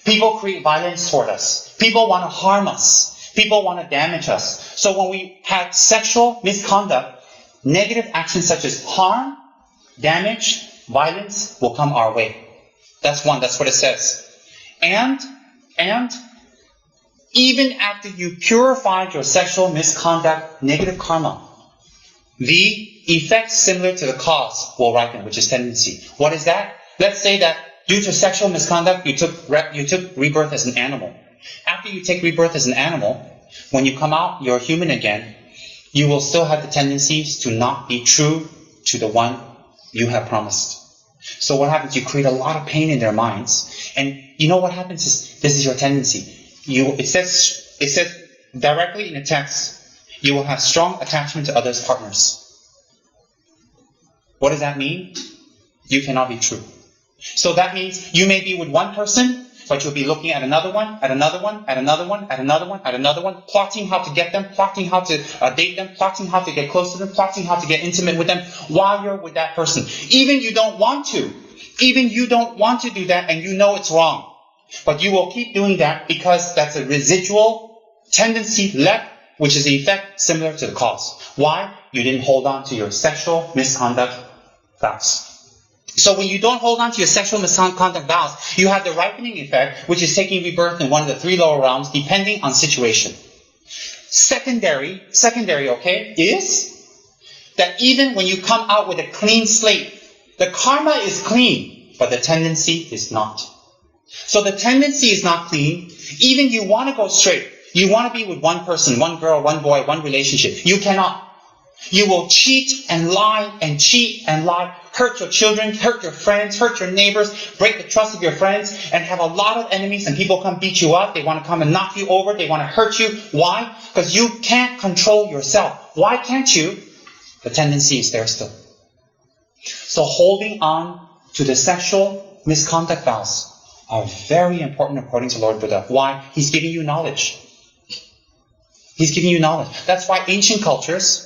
People create violence toward us. People want to harm us. People want to damage us. So when we have sexual misconduct, negative actions such as harm, damage, violence will come our way. That's one. That's what it says. And even after you purified your sexual misconduct, negative karma, the effect similar to the cause will ripen, which is tendency. What is that? Let's say that due to sexual misconduct, you took rebirth as an animal. After you take rebirth as an animal, when you come out, you're human again, you will still have the tendencies to not be true to the one you have promised. So what happens? You create a lot of pain in their minds. And you know what happens is, this is your tendency. It says directly in the text, you will have strong attachment to others' partners. What does that mean? You cannot be true. So that means you may be with one person, but you'll be looking at another one, at another one, at another one, at another one, at another one, plotting how to get them, plotting how to date them, plotting how to get close to them, plotting how to get intimate with them while you're with that person. Even you don't want to do that, and you know it's wrong. But you will keep doing that because that's a residual tendency left, which is the effect similar to the cause. Why? You didn't hold on to your sexual misconduct vows. So when you don't hold on to your sexual misconduct vows, you have the ripening effect, which is taking rebirth in one of the three lower realms, depending on situation. Secondary, okay, is that even when you come out with a clean slate, the karma is clean, but the tendency is not. So the tendency is not clean. Even you want to go straight. You want to be with one person, one girl, one boy, one relationship. You cannot. You will cheat and lie and cheat and lie, hurt your children, hurt your friends, hurt your neighbors, break the trust of your friends, and have a lot of enemies, and people come beat you up. They want to come and knock you over. They want to hurt you. Why? Because you can't control yourself. Why can't you? The tendency is there still. So holding on to the sexual misconduct vows are very important according to Lord Buddha. Why? He's giving you knowledge. He's giving you knowledge. That's why ancient cultures,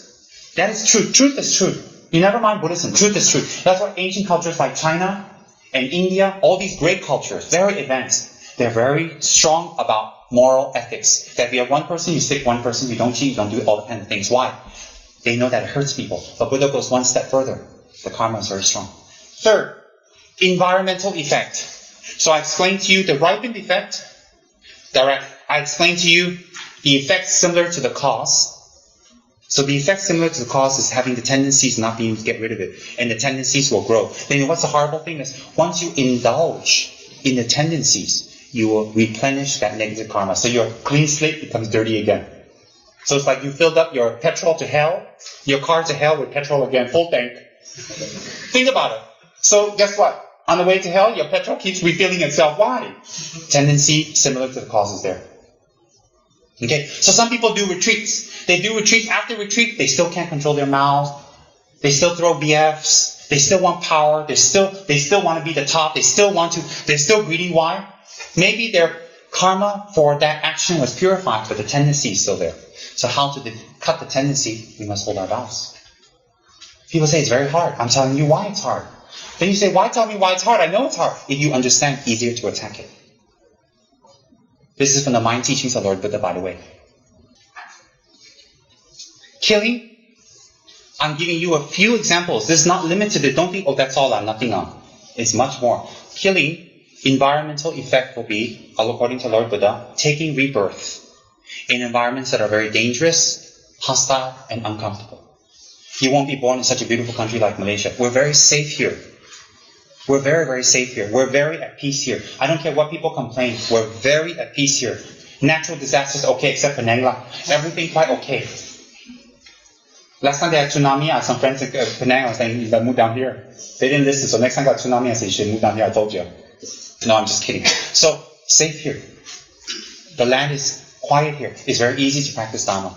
that is truth. Truth is truth. You never mind Buddhism. Truth is truth. That's why ancient cultures like China and India, all these great cultures, very advanced, they're very strong about moral ethics. That if you have one person, you stick one person, you don't cheat, you don't do all the kind of things. Why? They know that it hurts people. But Buddha goes one step further. The karma is very strong. Third, environmental effect. So I explained to you the ripened effect, direct. I explained to you the effect similar to the cause. So the effect similar to the cause is having the tendencies, not being able to get rid of it. And the tendencies will grow. Then what's the horrible thing is, once you indulge in the tendencies, you will replenish that negative karma. So your clean slate becomes dirty again. So it's like you filled up your petrol to hell, your car to hell with petrol again, full tank. Think about it. So guess what? On the way to hell, your petrol keeps refilling itself. Why? Tendency similar to the cause is there. Okay, so some people do retreats. They do retreats. After retreat, they still can't control their mouths. They still throw BFs. They still want power. They still want to be the top. They're still greedy. Why? Maybe their karma for that action was purified, but the tendency is still there. So how to cut the tendency? We must hold our vows. People say it's very hard. I'm telling you why it's hard. Then you say, why tell me why it's hard? I know it's hard. If you understand, easier to attack it. This is from the mind teachings of Lord Buddha, by the way. Killing, I'm giving you a few examples. This is not limited to, don't think, oh, that's all, I'm nothing on. It's much more. Killing, environmental effect will be, according to Lord Buddha, taking rebirth in environments that are very dangerous, hostile, and uncomfortable. You won't be born in such a beautiful country like Malaysia. We're very safe here. We're very, very safe here. We're very at peace here. I don't care what people complain. We're very at peace here. Natural disasters, okay, except Penang lah. Everything quite okay. Last time they had tsunami, I had some friends in Penang, I was saying, you move down here. They didn't listen, so next time I got tsunami, I said, you should move down here, I told you. No, I'm just kidding. So, safe here. The land is quiet here. It's very easy to practice Dharma.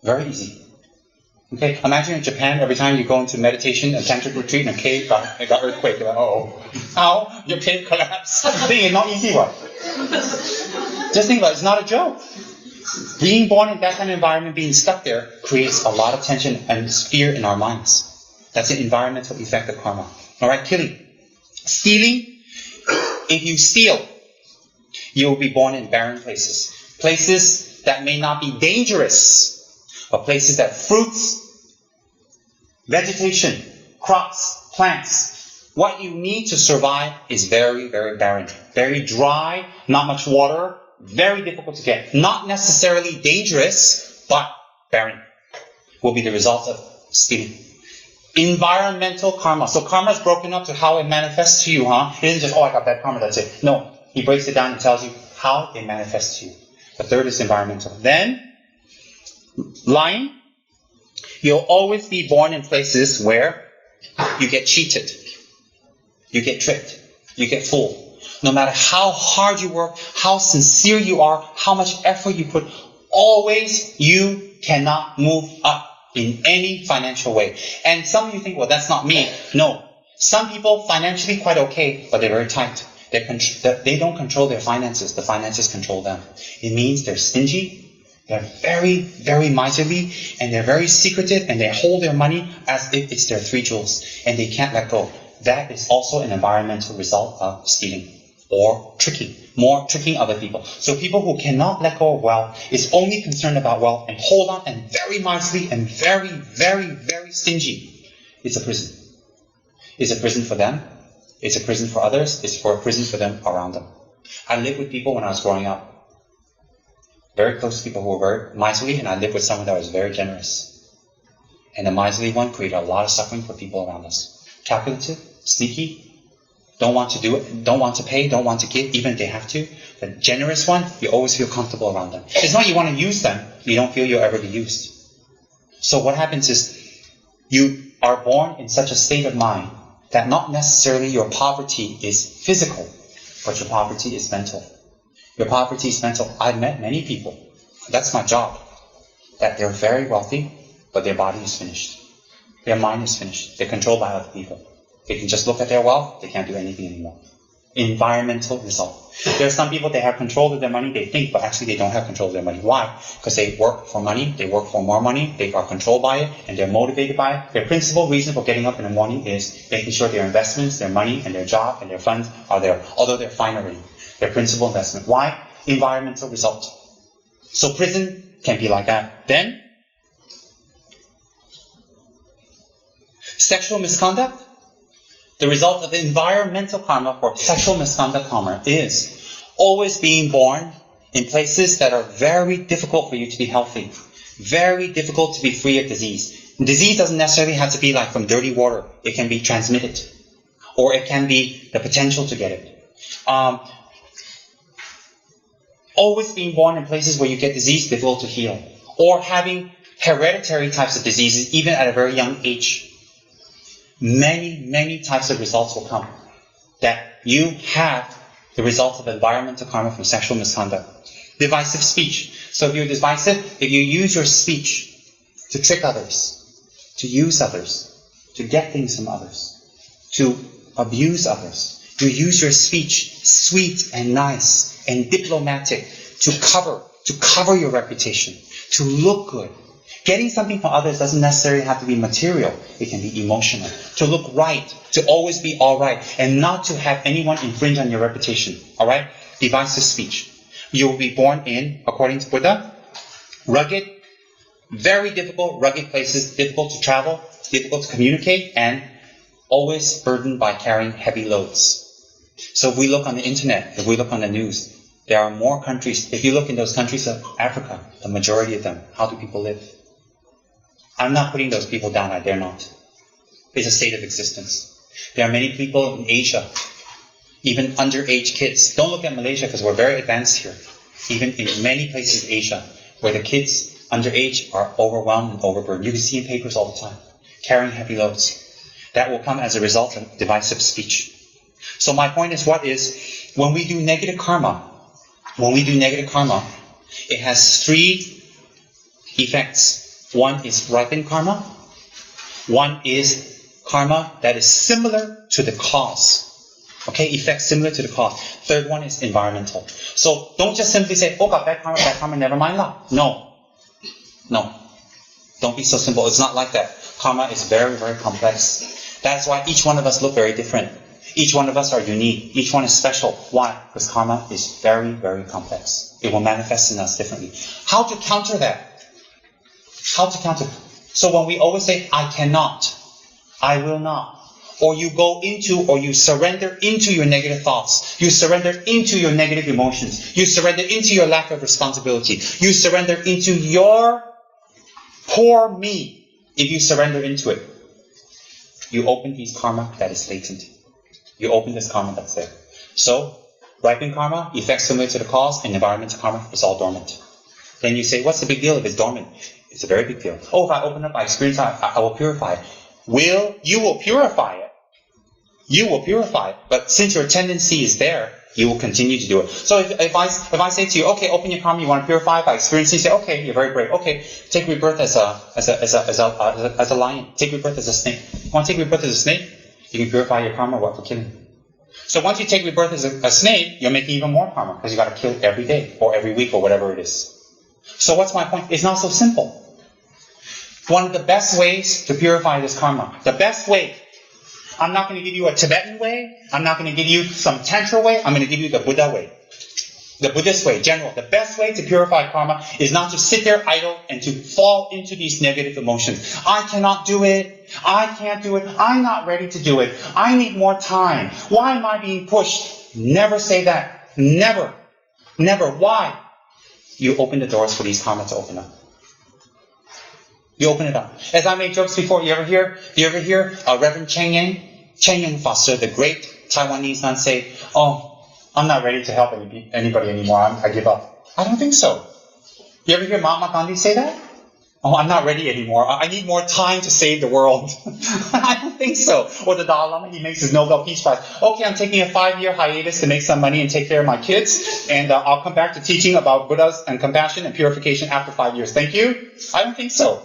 Very easy. Okay, imagine in Japan, every time you go into meditation, a tantric retreat in a cave, it got earthquake. You're like, uh-oh. How? Your cave collapsed. Thing is not easy, what? Just think about it, it's not a joke. Being born in that kind of environment, being stuck there, creates a lot of tension and fear in our minds. That's an environmental effect of karma. Alright, killing. Stealing, if you steal, you will be born in barren places. Places that may not be dangerous, but places that fruits, vegetation, crops, plants, what you need to survive is very, very barren. Very dry, not much water, very difficult to get. Not necessarily dangerous, but barren will be the result of stealing. Environmental karma. So karma is broken up to how it manifests to you, huh? It isn't just, oh, I got bad karma, that's it. No, he breaks it down and tells you how it manifests to you. The third is environmental. Then, lying. You'll always be born in places where you get cheated. You get tricked. You get fooled. No matter how hard you work, how sincere you are, how much effort you put, always you cannot move up in any financial way. And some of you think, well, that's not me. No. Some people financially quite okay, but they're very tight. They don't control their finances. The finances control them. It means they're stingy. They're very, very miserly, and they're very secretive, and they hold their money as if it's their 3 jewels, and they can't let go. That is also an environmental result of stealing or tricking, more tricking other people. So people who cannot let go of wealth, is only concerned about wealth, and hold on, and very miserly, and very, very, very stingy. It's a prison. It's a prison for them. It's a prison for others. It's a prison for them around them. I lived with people when I was growing up. Very close to people who were very miserly, and I lived with someone that was very generous. And the miserly one created a lot of suffering for people around us. Calculative, sneaky, don't want to do it, don't want to pay, don't want to give, even if they have to. The generous one, you always feel comfortable around them. It's not you want to use them, you don't feel you'll ever be used. So what happens is you are born in such a state of mind that not necessarily your poverty is physical, but your poverty is mental. Your poverty is mental. I've met many people, that's my job, that they're very wealthy, but their body is finished. Their mind is finished. They're controlled by other people. They can just look at their wealth, they can't do anything anymore. Environmental result. There are some people, they have control of their money, they think, but actually they don't have control of their money. Why? Because they work for money, they work for more money, they are controlled by it, and they're motivated by it. Their principal reason for getting up in the morning is making sure their investments, their money, and their job, and their funds are there, although they're fine already. Their principal investment. Why? Environmental result. So prison can be like that. Then, sexual misconduct. The result of the environmental karma for sexual misconduct karma is always being born in places that are very difficult for you to be healthy. Very difficult to be free of disease. Disease doesn't necessarily have to be like from dirty water. It can be transmitted. Or it can be the potential to get it. Always being born in places where you get disease difficult to heal. Or having hereditary types of diseases even at a very young age. Many types of results will come. That you have the results of environmental karma from sexual misconduct. Divisive speech. So if you're divisive, if you use your speech to trick others, to use others, to get things from others, to abuse others, you use your speech sweet and nice and diplomatic to cover your reputation, to look good. Getting something from others doesn't necessarily have to be material. It can be emotional. To look right, to always be all right, and not to have anyone infringe on your reputation. All right? Divisive speech. You will be born in, according to Buddha, rugged, very difficult, rugged places, difficult to travel, difficult to communicate, and always burdened by carrying heavy loads. So if we look on the internet, if we look on the news, there are more countries. If you look in those countries of Africa, the majority of them, how do people live? I'm not putting those people down, I dare not. It's a state of existence. There are many people in Asia, even underage kids. Don't look at Malaysia because we're very advanced here. Even in many places in Asia, where the kids underage are overwhelmed and overburdened. You can see in papers all the time, carrying heavy loads. That will come as a result of divisive speech. So my point is, when we do negative karma, it has three effects. One is ripened karma. One is karma that is similar to the cause. Okay, effects similar to the cause. Third one is environmental. So don't just simply say, oh, got bad karma, never mind lah. No. Don't be so simple. It's not like that. Karma is very, very complex. That's why each one of us look very different. Each one of us are unique. Each one is special. Why? Because karma is very, very complex. It will manifest in us differently. How to counter that? So when we always say, I cannot, I will not, or you go into, or you surrender into your negative thoughts, you surrender into your negative emotions, you surrender into your lack of responsibility, you surrender into your poor me, if you surrender into it, you open this karma that is latent. You open this karma that's there. So, ripened karma, effects similar to the cause, and environmental karma is all dormant. Then you say, what's the big deal if it's dormant? It's a very big deal. Oh, if I open up my experience, I will purify it. You will purify it. You will purify it. But since your tendency is there, you will continue to do it. So if I say to you, okay, open your karma, you want to purify it by experience, you say, okay, you're very brave. Okay, take rebirth as a lion. Take rebirth as a snake. You want to take rebirth as a snake? You can purify your karma for killing. So once you take rebirth as a snake, you're making even more karma because you got to kill every day or every week or whatever it is. So what's my point? It's not so simple. One of the best ways to purify this karma, the best way, I'm not going to give you a Tibetan way, I'm not going to give you some Tantra way, I'm going to give you the Buddha way. The Buddhist way, general. The best way to purify karma is not to sit there idle and to fall into these negative emotions. I cannot do it. I can't do it. I'm not ready to do it. I need more time. Why am I being pushed? Never say that. Never. Never. Why? You open the doors for these karma to open up. You open it up. As I made jokes before, you ever hear Reverend Cheng Yen Foster, the great Taiwanese nun, say, oh, I'm not ready to help anybody anymore. I give up. I don't think so. You ever hear Mahatma Gandhi say that? Oh, I'm not ready anymore. I need more time to save the world. I don't think so. Or the Dalai Lama, he makes his Nobel Peace Prize. Okay, I'm taking a 5-year hiatus to make some money and take care of my kids, and I'll come back to teaching about Buddhas and compassion and purification after 5 years. Thank you? I don't think so.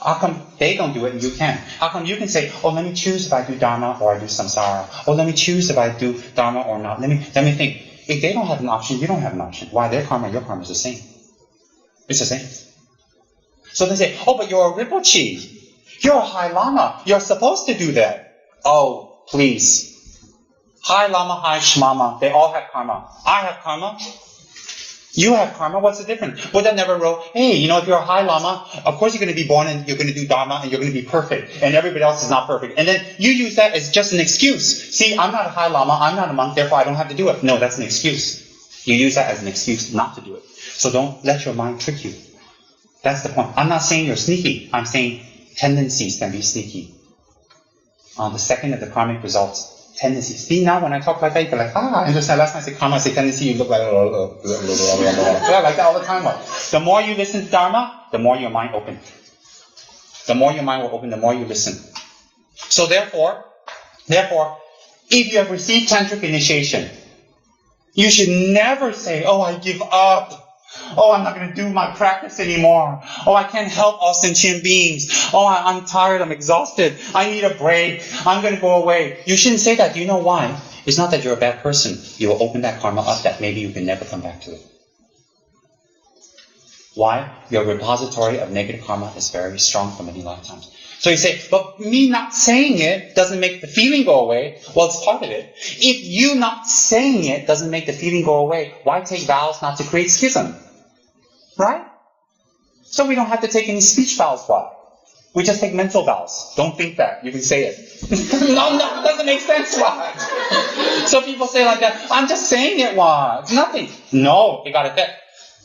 How come they don't do it and you can? How come you can say, oh, let me choose if I do Dharma or I do Samsara? Or let me choose if I do Dharma or not. Let me think. If they don't have an option, you don't have an option. Why? Their karma, your karma is the same. It's the same. So they say, oh, but you're a Rinpoche. You're a High Lama. You're supposed to do that. Oh, please. High Lama, High Shmama, they all have karma. I have karma. You have karma. What's the difference? Buddha never wrote, hey, if you're a High Lama, of course you're going to be born and you're going to do Dharma and you're going to be perfect. And everybody else is not perfect. And then you use that as just an excuse. See, I'm not a High Lama. I'm not a monk. Therefore, I don't have to do it. No, that's an excuse. You use that as an excuse not to do it. So don't let your mind trick you. That's the point. I'm not saying you're sneaky. I'm saying tendencies can be sneaky. The second of the karmic results, tendencies. See, now when I talk like that, you go like, I understand. Last time I said karma, I say tendency, you look like, I like that all the time. The more you listen to Dharma, the more your mind opens. The more your mind will open, the more you listen. So therefore, if you have received tantric initiation, you should never say, oh, I give up. Oh, I'm not going to do my practice anymore. Oh, I can't help all sentient beings. Oh, I'm tired. I'm exhausted. I need a break. I'm going to go away. You shouldn't say that. Do you know why? It's not that you're a bad person. You will open that karma up that maybe you can never come back to it. Why? Your repository of negative karma is very strong for many lifetimes. So you say, but me not saying it doesn't make the feeling go away. Well, it's part of it. If you not saying it doesn't make the feeling go away, why take vows not to create schism? Right? So we don't have to take any speech vows. Why? We just take mental vows. Don't think that. You can say it. No, it doesn't make sense. Why? So people say like that, I'm just saying it. Why? It's nothing. No, it got effect.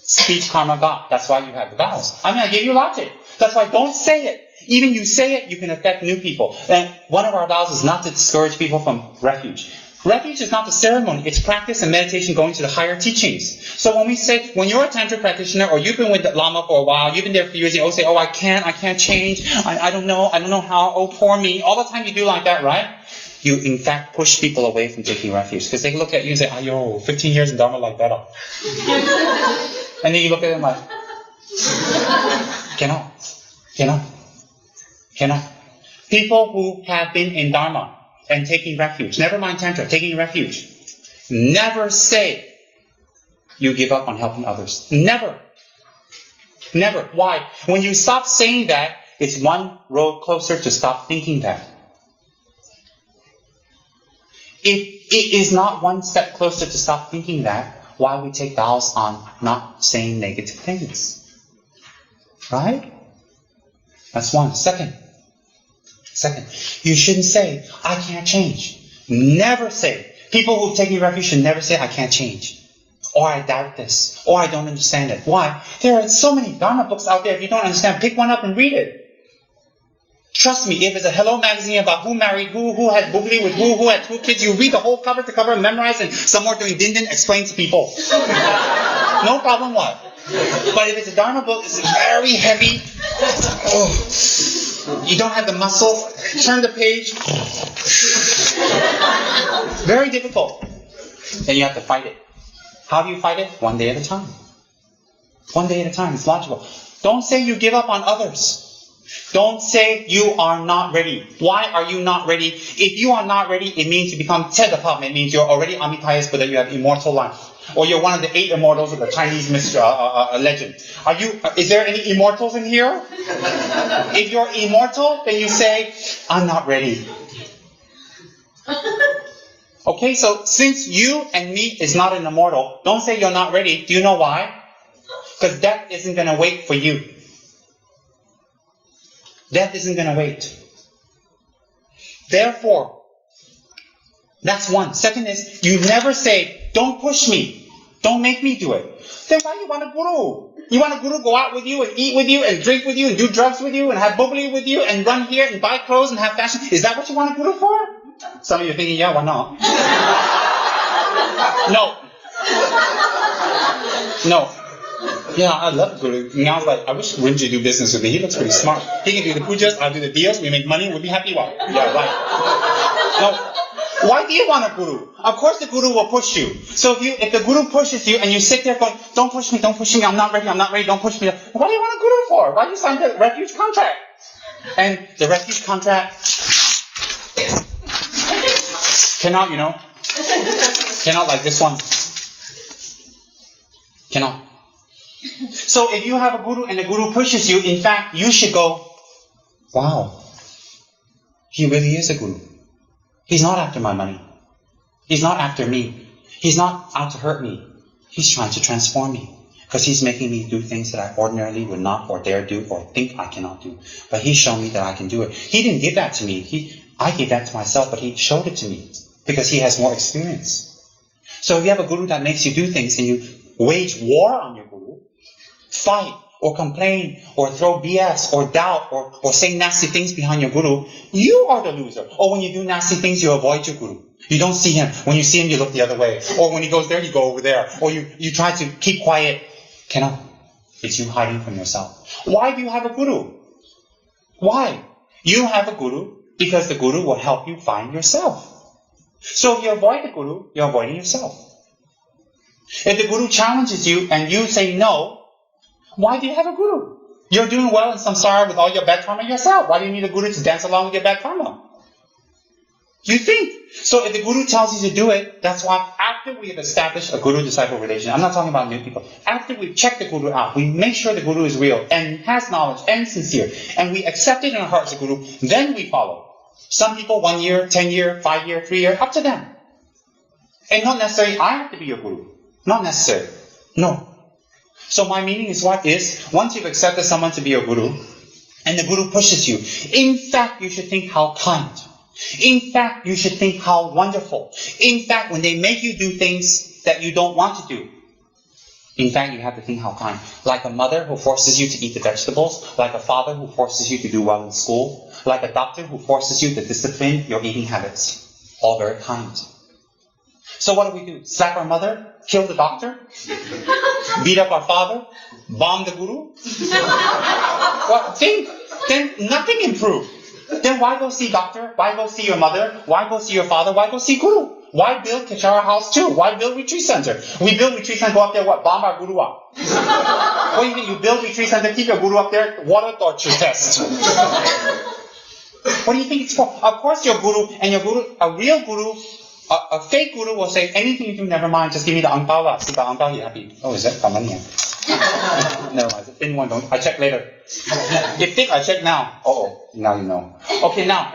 Speech karma got. That's why you have the vows. I gave you logic. That's why don't say it. Even you say it, you can affect new people. And one of our vows is not to discourage people from refuge. Refuge is not the ceremony. It's practice and meditation going to the higher teachings. So when we say, when you're a tantric practitioner or you've been with the Lama for a while, you've been there for years, you always say, oh, I can't change. I don't know how. Oh, poor me. All the time you do like that, right? You, in fact, push people away from taking refuge. Because they look at you and say, ayo, 15 years in Dharma like that. And then you look at them like, cannot. People who have been in Dharma and taking refuge, never mind Tantra, taking refuge, never say you give up on helping others. Never. Never. Why? When you stop saying that, it's one road closer to stop thinking that. If it is not one step closer to stop thinking that, why we take vows on not saying negative things? Right? That's one. Second, you shouldn't say, I can't change. Never say. People who take refuge should never say, I can't change. Or I doubt this. Or I don't understand it. Why? There are so many Dharma books out there. If you don't understand, pick one up and read it. Trust me, if it's a Hello magazine about who married who had boogly with who had 2 kids, you read the whole cover to cover, memorize, and somewhere doing din-din, explain to people. No problem what. But if it's a Dharma book, it's very heavy. Oh, you don't have the muscle. Turn the page. Very difficult. Then you have to fight it. How do you fight it? One day at a time. One day at a time. It's logical. Don't say you give up on others. Don't say you are not ready. Why are you not ready? If you are not ready, it means you become Tedapam. It means you're already Amitayas, but that you have immortal life. Or you're one of the 8 immortals of the Chinese legend. Is there any immortals in here? If you're immortal, then you say, I'm not ready. Okay, so since you and me is not an immortal, don't say you're not ready. Do you know why? Because death isn't going to wait for you. Death isn't going to wait. Therefore, that's one. Second is, you never say, don't push me. Don't make me do it. Then why do you want a guru? You want a guru go out with you and eat with you and drink with you and do drugs with you and have bubbly with you and run here and buy clothes and have fashion? Is that what you want a guru for? Some of you are thinking, yeah, why not? No. Yeah, I love Guru. And I was like, I wish Rinpoche do business with me. He looks pretty smart. He can do the pujas, I'll do the deals, we make money, we'll be happy. What? Yeah, right. No. Why do you want a guru? Of course the guru will push you. So if the guru pushes you and you sit there going, don't push me, I'm not ready, don't push me. What do you want a guru for? Why do you sign the refuge contract? And the refuge contract cannot, cannot like this one. Cannot. So if you have a guru and the guru pushes you, in fact, you should go, wow, he really is a guru. He's not after my money. He's not after me. He's not out to hurt me. He's trying to transform me. Because he's making me do things that I ordinarily would not or dare do or think I cannot do. But he's shown me that I can do it. He didn't give that to me. I gave that to myself, but he showed it to me. Because he has more experience. So if you have a guru that makes you do things and you wage war on your guru, fight or complain or throw BS or doubt or say nasty things behind your guru, you are the loser. Or when you do nasty things, you avoid your guru. You don't see him. When you see him, you look the other way. Or when he goes there, you go over there. Or you try to keep quiet. Cannot. It's you hiding from yourself. Why do you have a guru? Why? You have a guru because the guru will help you find yourself. So if you avoid the guru, you're avoiding yourself. If the guru challenges you and you say no, why do you have a guru? You're doing well in samsara with all your bad karma yourself. Why do you need a guru to dance along with your bad karma? You think. So if the guru tells you to do it, that's why after we have established a guru-disciple relationship, I'm not talking about new people, after we've checked the guru out, we make sure the guru is real and has knowledge and sincere, and we accept it in our hearts as a guru, then we follow. Some people 1 year, 10 year, 5 year, 3 year, up to them. And not necessarily I have to be your guru. Not necessary. No. So my meaning is what is, once you've accepted someone to be your guru, and the guru pushes you, in fact, you should think how kind. In fact, you should think how wonderful. In fact, when they make you do things that you don't want to do, in fact, you have to think how kind. Like a mother who forces you to eat the vegetables, like a father who forces you to do well in school, like a doctor who forces you to discipline your eating habits. All very kind. So what do? Slap our mother? Kill the doctor? Beat up our father? Bomb the guru? Well, think. Then nothing improved. Then why go see doctor? Why go see your mother? Why go see your father? Why go see guru? Why build Kachara house too? Why build retreat center? We build retreat center, go up there, what? Bomb our guru up. What do you think? You build retreat center, keep your guru up there, water torture test. What do you think it's for? Of course your guru, and your guru, a real guru, a fake guru will say, anything you do, never mind, just give me the ang pao lah. See the ang pao, you're happy. Oh, is that got money here? Never mind, thin one, don't. I check later. You think I check now? Oh, now you know. Okay, now.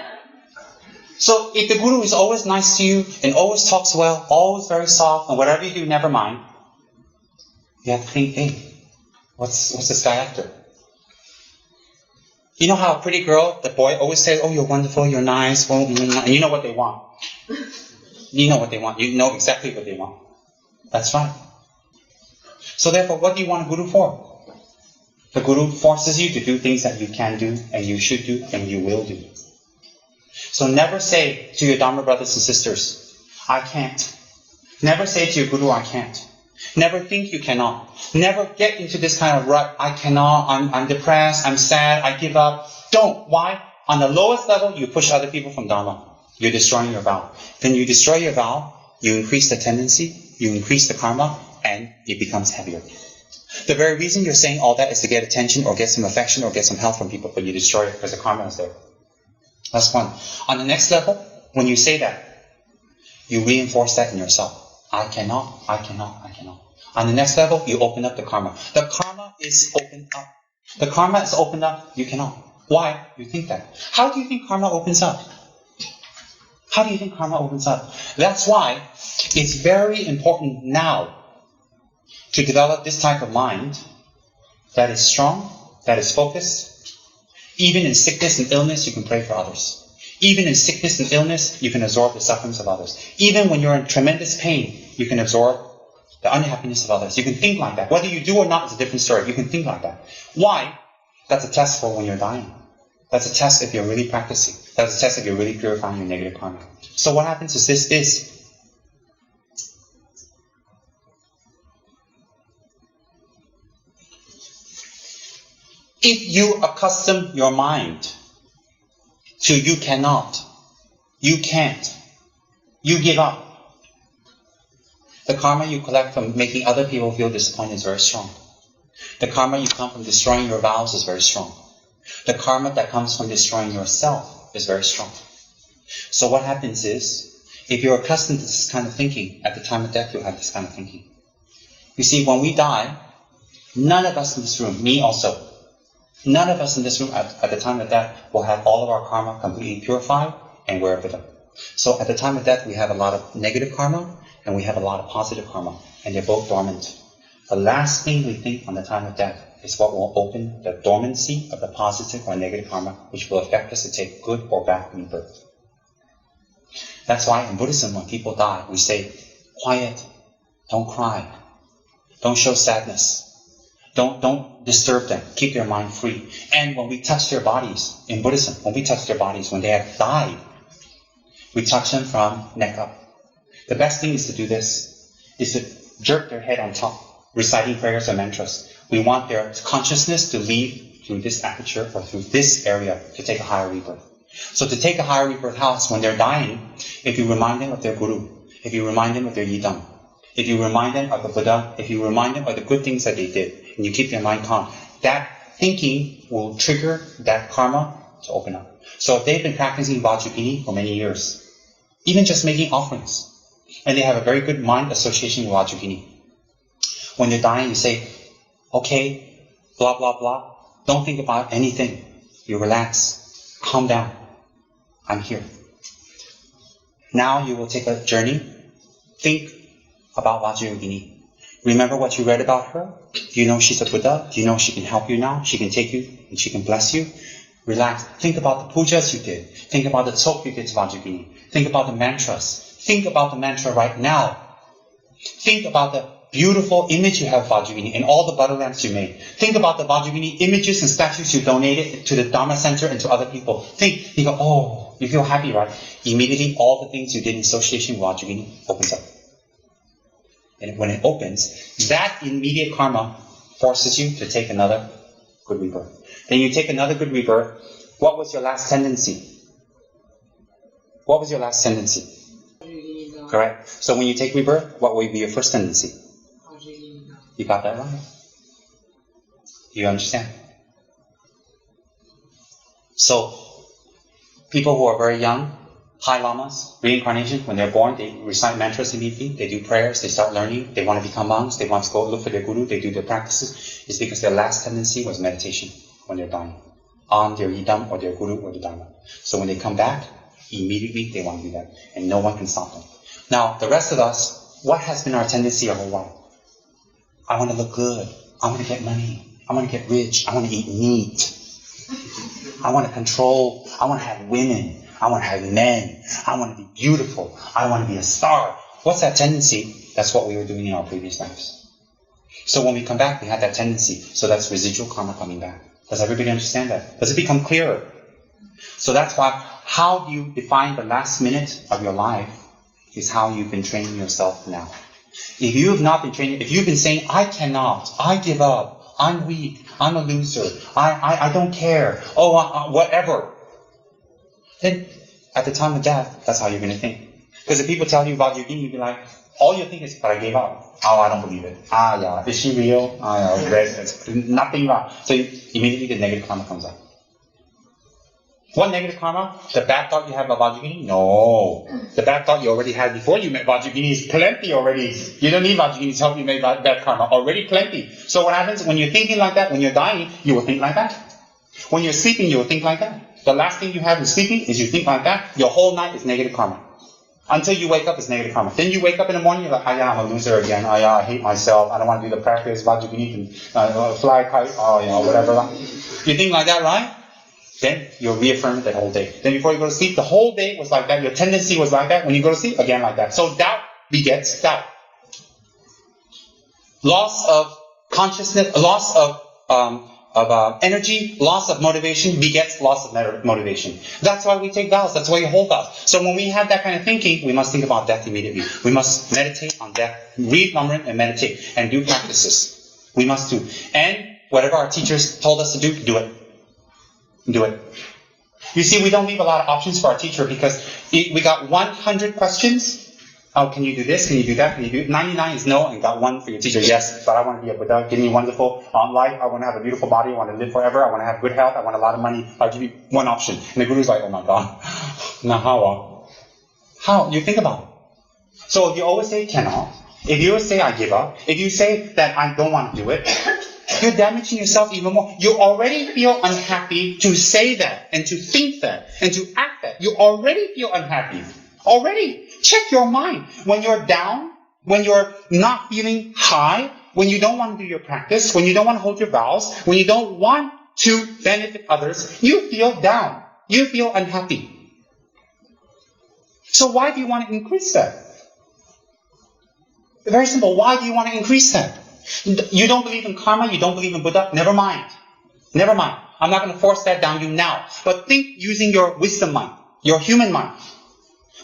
So if the guru is always nice to you and always talks well, always very soft, and whatever you do, never mind, you have to think, hey, what's this guy after? You know how a pretty girl, the boy always says, oh, you're wonderful, you're nice, and you know what they want. You know what they want. You know exactly what they want. That's right. So therefore, what do you want a guru for? The guru forces you to do things that you can do, and you should do, and you will do. So never say to your Dharma brothers and sisters, I can't. Never say to your guru, I can't. Never think you cannot. Never get into this kind of rut, I cannot, I'm depressed, I'm sad, I give up. Don't. Why? On the lowest level, you push other people from Dharma. You're destroying your vow. Then you destroy your vow, you increase the tendency, you increase the karma, and it becomes heavier. The very reason you're saying all that is to get attention or get some affection or get some help from people, but you destroy it because the karma is there. That's one. On the next level, when you say that, you reinforce that in yourself. I cannot, I cannot, I cannot. On the next level, you open up the karma. The karma is opened up. The karma is opened up, you cannot. Why? You think that. How do you think karma opens up? How do you think karma opens up? That's why it's very important now to develop this type of mind that is strong, that is focused. Even in sickness and illness, you can pray for others. Even in sickness and illness, you can absorb the sufferings of others. Even when you're in tremendous pain, you can absorb the unhappiness of others. You can think like that. Whether you do or not is a different story. You can think like that. Why? That's a test for when you're dying. That's a test if you're really practicing. That's a test if you're really purifying your negative karma. So what happens is this. If you accustom your mind to you cannot, you can't, you give up, the karma you collect from making other people feel disappointed is very strong. The karma you come from destroying your vows is very strong. The karma that comes from destroying yourself is very strong. So what happens is, if you're accustomed to this kind of thinking, at the time of death you'll have this kind of thinking. You see, when we die, none of us in this room, me also, none of us in this room at the time of death will have all of our karma completely purified and wear a Buddha. So at the time of death we have a lot of negative karma and we have a lot of positive karma, and they're both dormant. The last thing we think on the time of death is what will open the dormancy of the positive or negative karma, which will affect us to take good or bad rebirth. That's why in Buddhism, when people die, we say, quiet, don't cry, don't show sadness, don't disturb them, keep their mind free. And when we touch their bodies, in Buddhism, when we touch their bodies, when they have died, we touch them from neck up. The best thing is to do this, is to jerk their head on top, reciting prayers and mantras. We want their consciousness to leave through this aperture or through this area to take a higher rebirth. So to take a higher rebirth house, when they're dying, if you remind them of their guru, if you remind them of their yidam, if you remind them of the Buddha, if you remind them of the good things that they did, and you keep their mind calm, that thinking will trigger that karma to open up. So if they've been practicing Vajrayogini for many years, even just making offerings, and they have a very good mind association with Vajrayogini, when they're dying, you say, okay, blah, blah, blah. Don't think about anything. You relax. Calm down. I'm here. Now you will take a journey. Think about Vajrayogini. Remember what you read about her? Do you know she's a Buddha? Do you know she can help you now? She can take you and she can bless you? Relax. Think about the pujas you did. Think about the tsok you did to Vajrayogini. Think about the mantras. Think about the mantra right now. Think about the beautiful image you have of Vajrayogini and all the butter lamps you made. Think about the Vajrayogini images and statues you donated to the Dharma Center and to other people. Think, you go, oh, you feel happy, right? Immediately all the things you did in association with Vajrayogini opens up. And when it opens, that immediate karma forces you to take another good rebirth. Then you take another good rebirth. What was your last tendency? What was your last tendency? Correct. So when you take rebirth, what will be your first tendency? You got that right? Do you understand? So, people who are very young, high lamas, reincarnation, when they're born, they recite mantras immediately, they do prayers, they start learning, they want to become monks, they want to go look for their guru, they do their practices. It's because their last tendency was meditation when they're dying, on their yidam or their guru or the dharma. So when they come back, immediately they want to do that, and no one can stop them. Now, the rest of us, what has been our tendency our whole life? I want to look good. I want to get money. I want to get rich. I want to eat meat. I want to control. I want to have women. I want to have men. I want to be beautiful. I want to be a star. What's that tendency? That's what we were doing in our previous lives. So when we come back, we have that tendency. So that's residual karma coming back. Does everybody understand that? Does it become clearer? So that's why, how do you define the last minute of your life is how you've been training yourself now. If you have not been training, if you've been saying, I cannot, I give up, I'm weak, I'm a loser, I don't care, whatever, then at the time of death, that's how you're going to think. Because if people tell you about your deen, you'll be like, all you think is, but I gave up. Oh, I don't believe it. Yeah, is she real? It's nothing wrong. So immediately the negative karma comes up. What negative karma? The bad thought you have about Vajrayogini? No. The bad thought you already had before you met Vajrayogini is plenty already. You don't need Vajrayogini to help you make bad karma. Already plenty. So what happens when you're thinking like that, when you're dying, you will think like that. When you're sleeping, you will think like that. The last thing you have in sleeping is you think like that. Your whole night is negative karma. Until you wake up, it's negative karma. Then you wake up in the morning, you're like, I'm a loser again. I hate myself. I don't want to do the practice. Vajrayogini can fly kite. Whatever. You think like that, right? Then you're reaffirmed that whole day. Then before you go to sleep, the whole day was like that. Your tendency was like that. When you go to sleep, again like that. So doubt begets doubt. Loss of consciousness, loss of energy, loss of motivation begets loss of motivation. That's why we take vows. That's why you hold vows. So when we have that kind of thinking, we must think about death immediately. We must meditate on death. Read Lamrim and meditate and do practices. We must do. And whatever our teachers told us to do it. Do it. You see, we don't leave a lot of options for our teacher because we got 100 questions. Oh, can you do this? Can you do that? Can you do 99 is no, and got one for your teacher. Yes, but I want to be a Buddha. Give me a wonderful life. I want to have a beautiful body. I want to live forever. I want to have good health. I want a lot of money. I'll give you one option. And the Guru's like, oh my God. Now how? How? You think about it. So if you always say cannot, if you always say I give up, if you say that I don't want to do it, you're damaging yourself even more. You already feel unhappy to say that and to think that and to act that. You already feel unhappy. Already. Check your mind. When you're down, when you're not feeling high, when you don't want to do your practice, when you don't want to hold your vows, when you don't want to benefit others, you feel down. You feel unhappy. So why do you want to increase that? Very simple. Why do you want to increase that? You don't believe in karma, you don't believe in Buddha? Never mind. Never mind. I'm not going to force that down you now. But think using your wisdom mind, your human mind.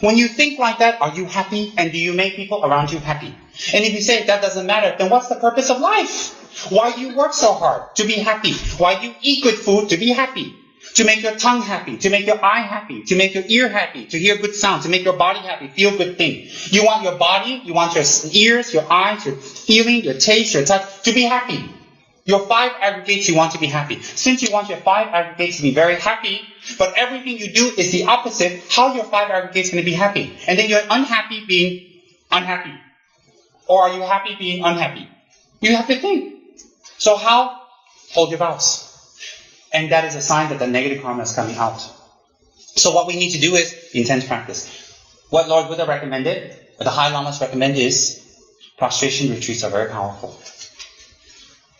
When you think like that, are you happy? And do you make people around you happy? And if you say that doesn't matter, then what's the purpose of life? Why do you work so hard? To be happy. Why do you eat good food? To be happy. To make your tongue happy. To make your eye happy. To make your ear happy. To hear good sound. To make your body happy. Feel good thing. You want your body, you want your ears, your eyes, your feeling, your taste, your touch to be happy. Your 5 aggregates, you want to be happy. Since you want your 5 aggregates to be very happy, but everything you do is the opposite, how your 5 aggregates going to be happy? And then you're unhappy being unhappy. Or are you happy being unhappy? You have to think. So how? Hold your vows. And that is a sign that the negative karma is coming out. So what we need to do is intense practice. What Lord Buddha recommended, what the High Lamas recommend is prostration retreats are very powerful.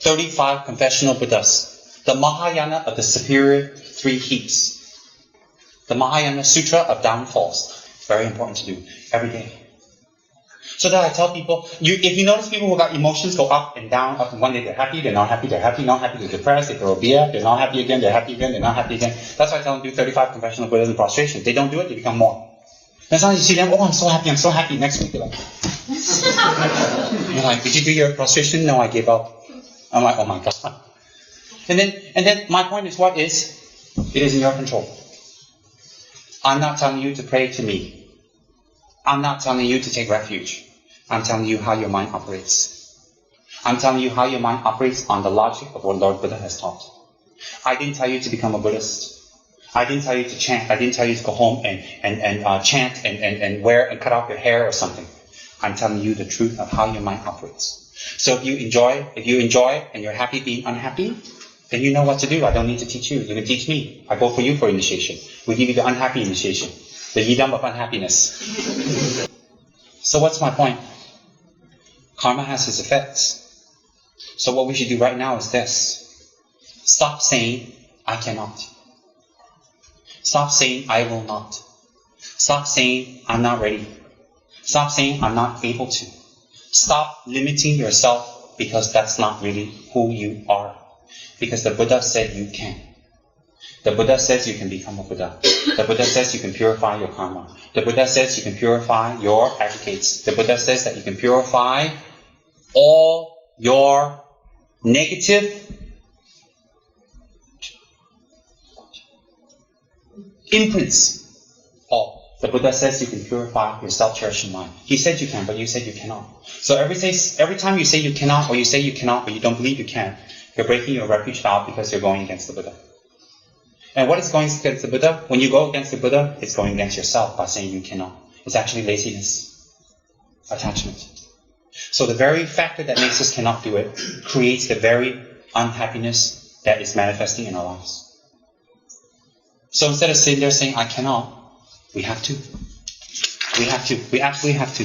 35 confessional Buddhas. The Mahayana of the superior 3 heaps. The Mahayana Sutra of downfalls. Very important to do every day. So that I tell people, if you notice people who got emotions go up and down, up and one day they're happy, they're not happy, they're happy, not happy, they're depressed, they throw a beer, they're not happy again, they're happy again, they're not happy again. That's why I tell them do 35 confessional Buddhas in prostration. If they don't do it, they become more. Then sometimes you see them, oh, I'm so happy. Next week, you're like, did you do your prostration? No, I gave up. I'm like, oh my God. And then my point is, what is? It is in your control. I'm not telling you to pray to me. I'm not telling you to take refuge. I'm telling you how your mind operates. I'm telling you how your mind operates on the logic of what Lord Buddha has taught. I didn't tell you to become a Buddhist. I didn't tell you to chant. I didn't tell you to go home and chant and wear and cut off your hair or something. I'm telling you the truth of how your mind operates. So if you enjoy and you're happy being unhappy, then you know what to do. I don't need to teach you. You can teach me. I go for you for initiation. We give you the unhappy initiation. The yidam of unhappiness. So what's my point? Karma has its effects. So what we should do right now is this. Stop saying, I cannot. Stop saying, I will not. Stop saying, I'm not ready. Stop saying, I'm not able to. Stop limiting yourself because that's not really who you are. Because the Buddha said you can. The Buddha says you can become a Buddha. The Buddha says you can purify your karma. The Buddha says you can purify your aggregates. The Buddha says that you can purify all your negative imprints. All. The Buddha says you can purify your self-cherishing mind. He said you can, but you said you cannot. So every time you say you cannot, or you say you cannot, but you don't believe you can, you're breaking your refuge vow because you're going against the Buddha. And what is going against the Buddha? When you go against the Buddha, it's going against yourself by saying you cannot. It's actually laziness, attachment. So the very factor that makes us cannot do it creates the very unhappiness that is manifesting in our lives. So instead of sitting there saying, I cannot, we have to. We have to. We absolutely have to.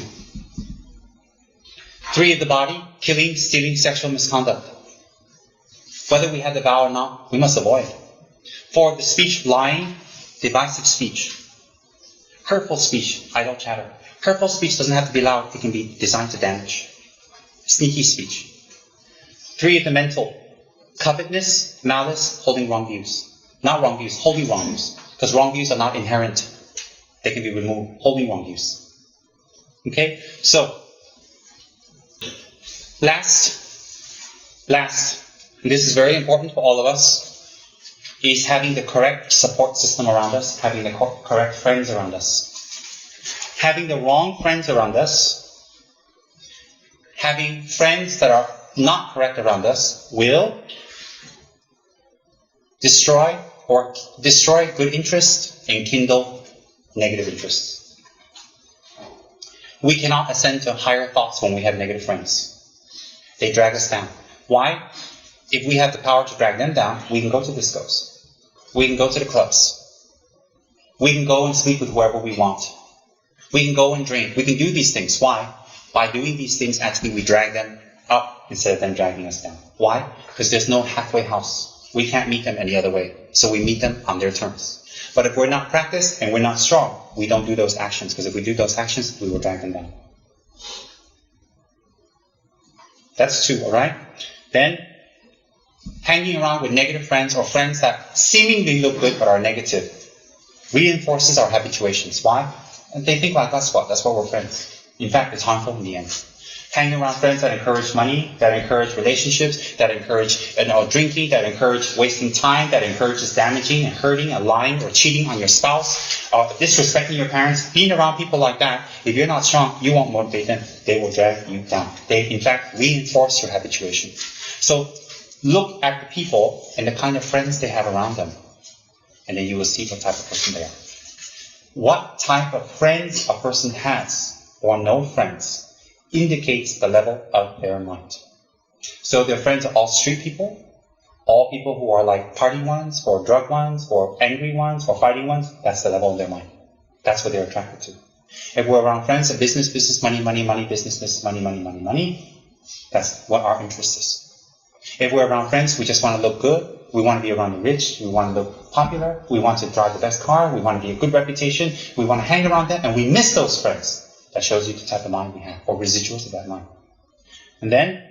3 of the body, killing, stealing, sexual misconduct. Whether we have the vow or not, we must avoid. 4 of the speech, lying, divisive speech. Hurtful speech, idle chatter. Hurtful speech doesn't have to be loud, it can be designed to damage. Sneaky speech. 3 of the mental, covetousness, malice, holding wrong views. Not wrong views, holding wrong views. Because wrong views are not inherent. They can be removed. Holding wrong views. Okay? So, last, and this is very important for all of us, is having the correct support system around us, having the correct friends around us. Having the wrong friends around us, having friends that are not correct around us will destroy good interest and kindle negative interest. We cannot ascend to higher thoughts when we have negative friends. They drag us down. Why? If we have the power to drag them down, we can go to discos. We can go to the clubs. We can go and sleep with whoever we want. We can go and drink. We can do these things. Why? By doing these things, actually we drag them up instead of them dragging us down. Why? Because there's no halfway house. We can't meet them any other way. So we meet them on their terms. But if we're not practiced and we're not strong, we don't do those actions. Because if we do those actions, we will drag them down. That's 2, all right? Then, hanging around with negative friends or friends that seemingly look good but are negative reinforces our habituations. Why? They think like us, that's why we're friends. In fact, it's harmful in the end. Hanging around friends that encourage money, that encourage relationships, that encourage drinking, that encourage wasting time, that encourages damaging and hurting and lying or cheating on your spouse, disrespecting your parents. Being around people like that, if you're not strong, you won't motivate them. They will drag you down. They, in fact, reinforce your habituation. So look at the people and the kind of friends they have around them, and then you will see what type of person they are. What type of friends a person has, or no friends, indicates the level of their mind. So their friends are all street people, all people who are like party ones, or drug ones, or angry ones, or fighting ones. That's the level of their mind. That's what they're attracted to. If we're around friends of business, money, business, money, that's what our interest is. If we're around friends, we just want to look good. We want to be around the rich. We want to look popular. We want to drive the best car. We want to be a good reputation. We want to hang around them, and we miss those friends. That shows you the type of mind we have, or residuals of that mind. And then,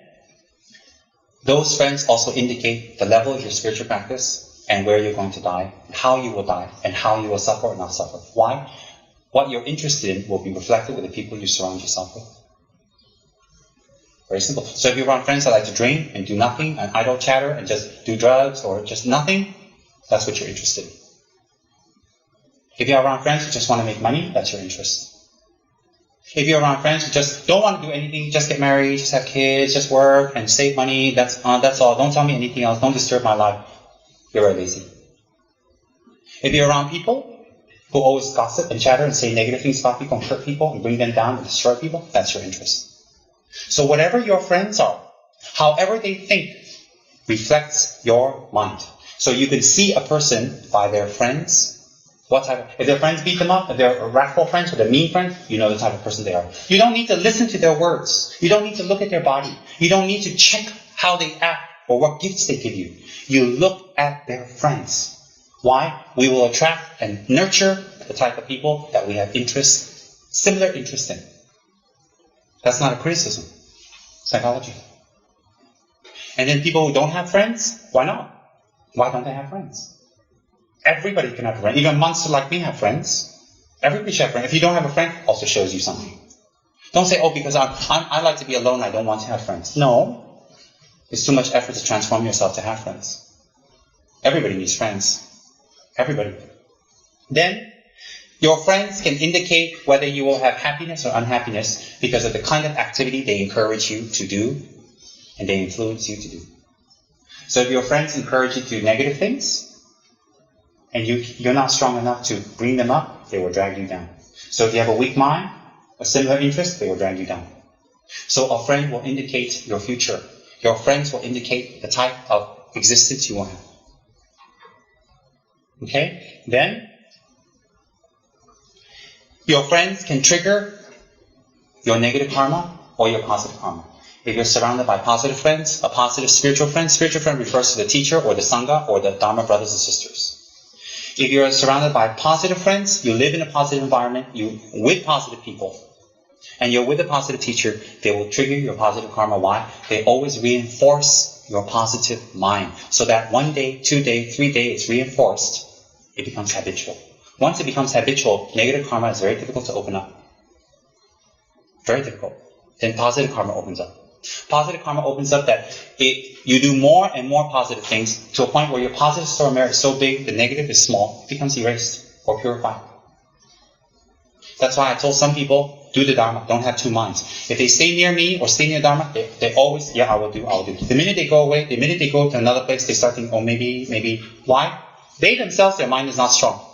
those friends also indicate the level of your spiritual practice, and where you're going to die, and how you will die, and how you will suffer or not suffer. Why? What you're interested in will be reflected with the people you surround yourself with. Very simple. So if you're around friends that like to drink and do nothing, and idle chatter, and just do drugs, or just nothing, that's what you're interested in. If you're around friends who just want to make money, that's your interest. If you're around friends who just don't want to do anything, just get married, just have kids, just work, and save money, that's all. Don't tell me anything else. Don't disturb my life. You're very lazy. If you're around people who always gossip and chatter and say negative things about people and hurt people and bring them down and destroy people, that's your interest. So whatever your friends are, however they think, reflects your mind. So you can see a person by their friends. If their friends beat them up, if they're wrathful friends or they're mean friends, you know the type of person they are. You don't need to listen to their words. You don't need to look at their body. You don't need to check how they act or what gifts they give you. You look at their friends. Why? We will attract and nurture the type of people that we have similar interest in. That's not a criticism. Psychology. And then people who don't have friends, why not? Why don't they have friends? Everybody can have a friend. Even a monster like me have friends. Everybody should have friends. If you don't have a friend, also shows you something. Don't say, because I like to be alone, I don't want to have friends. No. It's too much effort to transform yourself to have friends. Everybody needs friends. Everybody. Then, your friends can indicate whether you will have happiness or unhappiness because of the kind of activity they encourage you to do and they influence you to do. So if your friends encourage you to do negative things, and you're not strong enough to bring them up, they will drag you down. So if you have a weak mind, a similar interest, they will drag you down. So a friend will indicate your future. Your friends will indicate the type of existence you will have. Okay? Then, your friends can trigger your negative karma or your positive karma. If you're surrounded by positive friends, a positive spiritual friend refers to the teacher or the sangha or the dharma brothers and sisters. If you're surrounded by positive friends, you live in a positive environment, you're with positive people, and you're with a positive teacher, they will trigger your positive karma. Why? They always reinforce your positive mind. So that 1 day, 2 days, 3 days, it's reinforced, it becomes habitual. Once it becomes habitual, negative karma is very difficult to open up. Very difficult. Then positive karma opens up. Positive karma opens up that you do more and more positive things to a point where your positive store of merit is so big, the negative is small, it becomes erased or purified. That's why I told some people, do the Dharma, don't have two minds. If they stay near me or stay near Dharma, they always, I will do. The minute they go away, the minute they go to another place, they start thinking, maybe. Why? They themselves, their mind is not strong.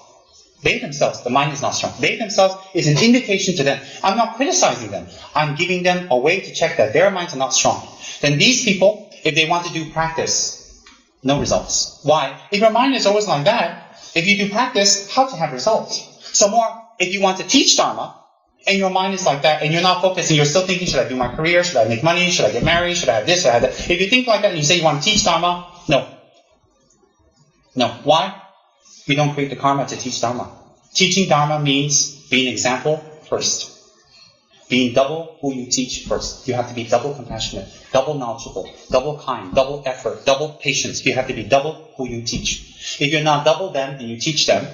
They themselves, the mind is not strong. They themselves is an indication to them. I'm not criticizing them. I'm giving them a way to check that their minds are not strong. Then these people, if they want to do practice, no results. Why? If your mind is always like that, if you do practice, how to have results? So more, if you want to teach Dharma, and your mind is like that, and you're not focused, and you're still thinking, should I do my career? Should I make money? Should I get married? Should I have this? Should I have that? If you think like that and you say you want to teach Dharma, no. No. Why? We don't create the karma to teach Dharma. Teaching Dharma means being an example first. Being double who you teach first. You have to be double compassionate, double knowledgeable, double kind, double effort, double patience. You have to be double who you teach. If you're not double them and you teach them,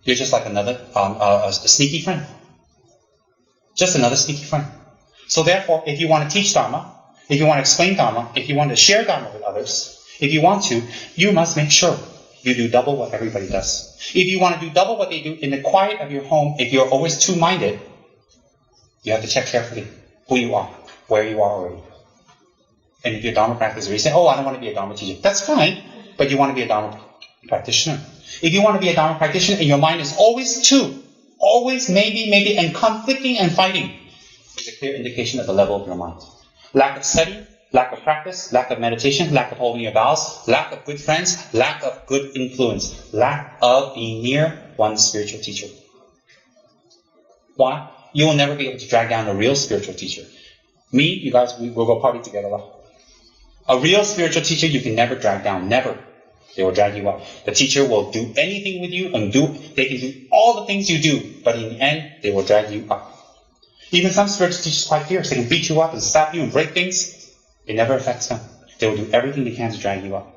you're just like another a sneaky friend. Just another sneaky friend. So therefore, if you want to teach Dharma, if you want to explain Dharma, if you want to share Dharma with others, if you want to, you must make sure you do double what everybody does. If you want to do double what they do in the quiet of your home, if you're always two-minded, you have to check carefully who you are, where you are already. And if you're a Dharma practitioner, you say, I don't want to be a Dharma teacher. That's fine, but you want to be a Dharma practitioner. If you want to be a Dharma practitioner and your mind is always two, always maybe, and conflicting and fighting, is a clear indication of the level of your mind. Lack of study, lack of practice, lack of meditation, lack of holding your vows, lack of good friends, lack of good influence, lack of being near one's spiritual teacher. Why? You will never be able to drag down a real spiritual teacher. Me, you guys, we'll go party together. A real spiritual teacher you can never drag down, never. They will drag you up. The teacher will do anything with you and they can do all the things you do, but in the end, they will drag you up. Even some spiritual teachers are quite fierce. They can beat you up and slap you and break things. It never affects them. They will do everything they can to drag you up.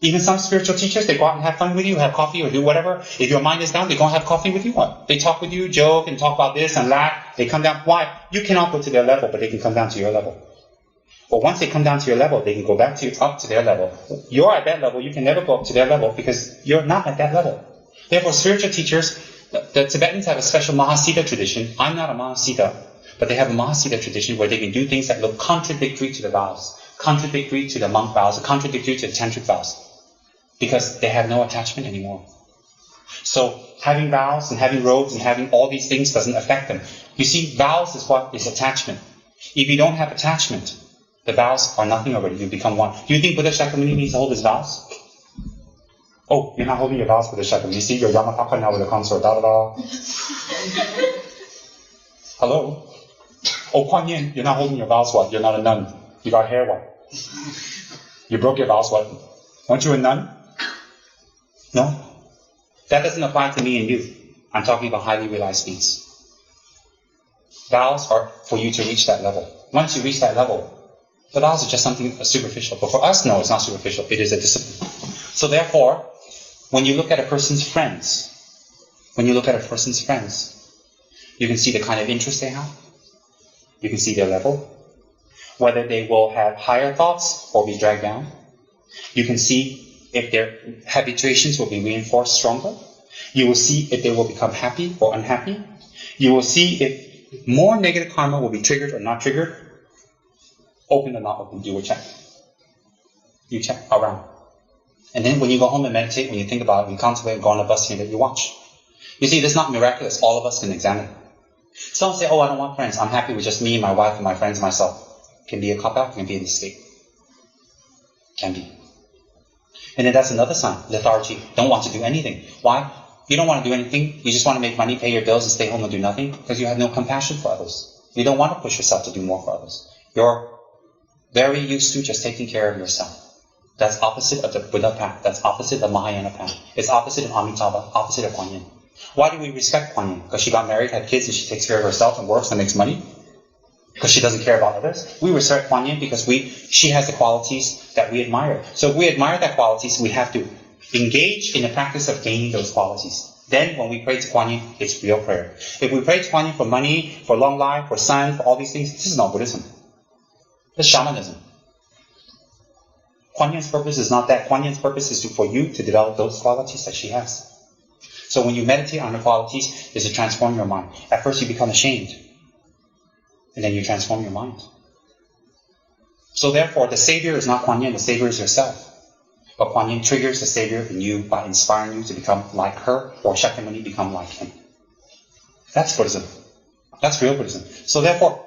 Even some spiritual teachers, they go out and have fun with you, have coffee or do whatever. If your mind is down, they go and have coffee with you. What? They talk with you, joke, and talk about this and that. They come down. Why? You cannot go to their level, but they can come down to your level. But once they come down to your level, they can go back to you, up to their level. You're at that level, you can never go up to their level because you're not at that level. Therefore, spiritual teachers, the Tibetans have a special Mahasiddha tradition. I'm not a Mahasiddha, but they have a Mahasiddha tradition where they can do things that look contradictory to the vows, contradictory to the monk vows, contradictory to the tantric vows, because they have no attachment anymore. So having vows and having robes and having all these things doesn't affect them. You see, vows is what is attachment. If you don't have attachment, the vows are nothing already. You become one. Do you think Buddha Shakyamuni needs to hold his vows? Oh, you're not holding your vows, Buddha Shakyamuni. You see, you're Yamataka now with a consort. Hello? Oh, Kuan Yin, you're not holding your vows, what? You're not a nun. You got hair, what? You broke your vows, what? Aren't you a nun? No? That doesn't apply to me and you. I'm talking about highly realized beings. Vows are for you to reach that level. Once you reach that level, the vows are just something superficial. But for us, no, it's not superficial. It is a discipline. So therefore, when you look at a person's friends, you can see the kind of interest they have. You can see their level. Whether they will have higher thoughts or be dragged down. You can see if their habituations will be reinforced stronger. You will see if they will become happy or unhappy. You will see if more negative karma will be triggered or not triggered. Open or not open, you will check. You check around. And then when you go home and meditate, when you think about it, when you contemplate and go on a bus here, you watch. You see, this is not miraculous. All of us can examine. Some say, I don't want friends. I'm happy with just me, my wife, and my friends, myself. Can be a cop-out, can be a mistake. Can be. And then that's another sign, lethargy. Don't want to do anything. Why? You don't want to do anything. You just want to make money, pay your bills, and stay home and do nothing because you have no compassion for others. You don't want to push yourself to do more for others. You're very used to just taking care of yourself. That's opposite of the Buddha path. That's opposite of the Mahayana path. It's opposite of Amitabha, opposite of Kuan Yin. Why do we respect Kuan Yin? Because she got married, had kids, and she takes care of herself and works and makes money? Because she doesn't care about others? We respect Kuan Yin because she has the qualities that we admire. So if we admire that qualities, we have to engage in the practice of gaining those qualities. Then when we pray to Kuan Yin, it's real prayer. If we pray to Kuan Yin for money, for long life, for sun, for all these things, this is not Buddhism. That's shamanism. Kuan Yin's purpose is not that. Kuan Yin's purpose is for you to develop those qualities that she has. So when you meditate on the qualities, is to transform your mind. At first you become ashamed. And then you transform your mind. So therefore, the Savior is not Kuan Yin, the Savior is yourself. But Kuan Yin triggers the Savior in you by inspiring you to become like her, or Shakyamuni become like him. That's Buddhism. That's real Buddhism. So therefore,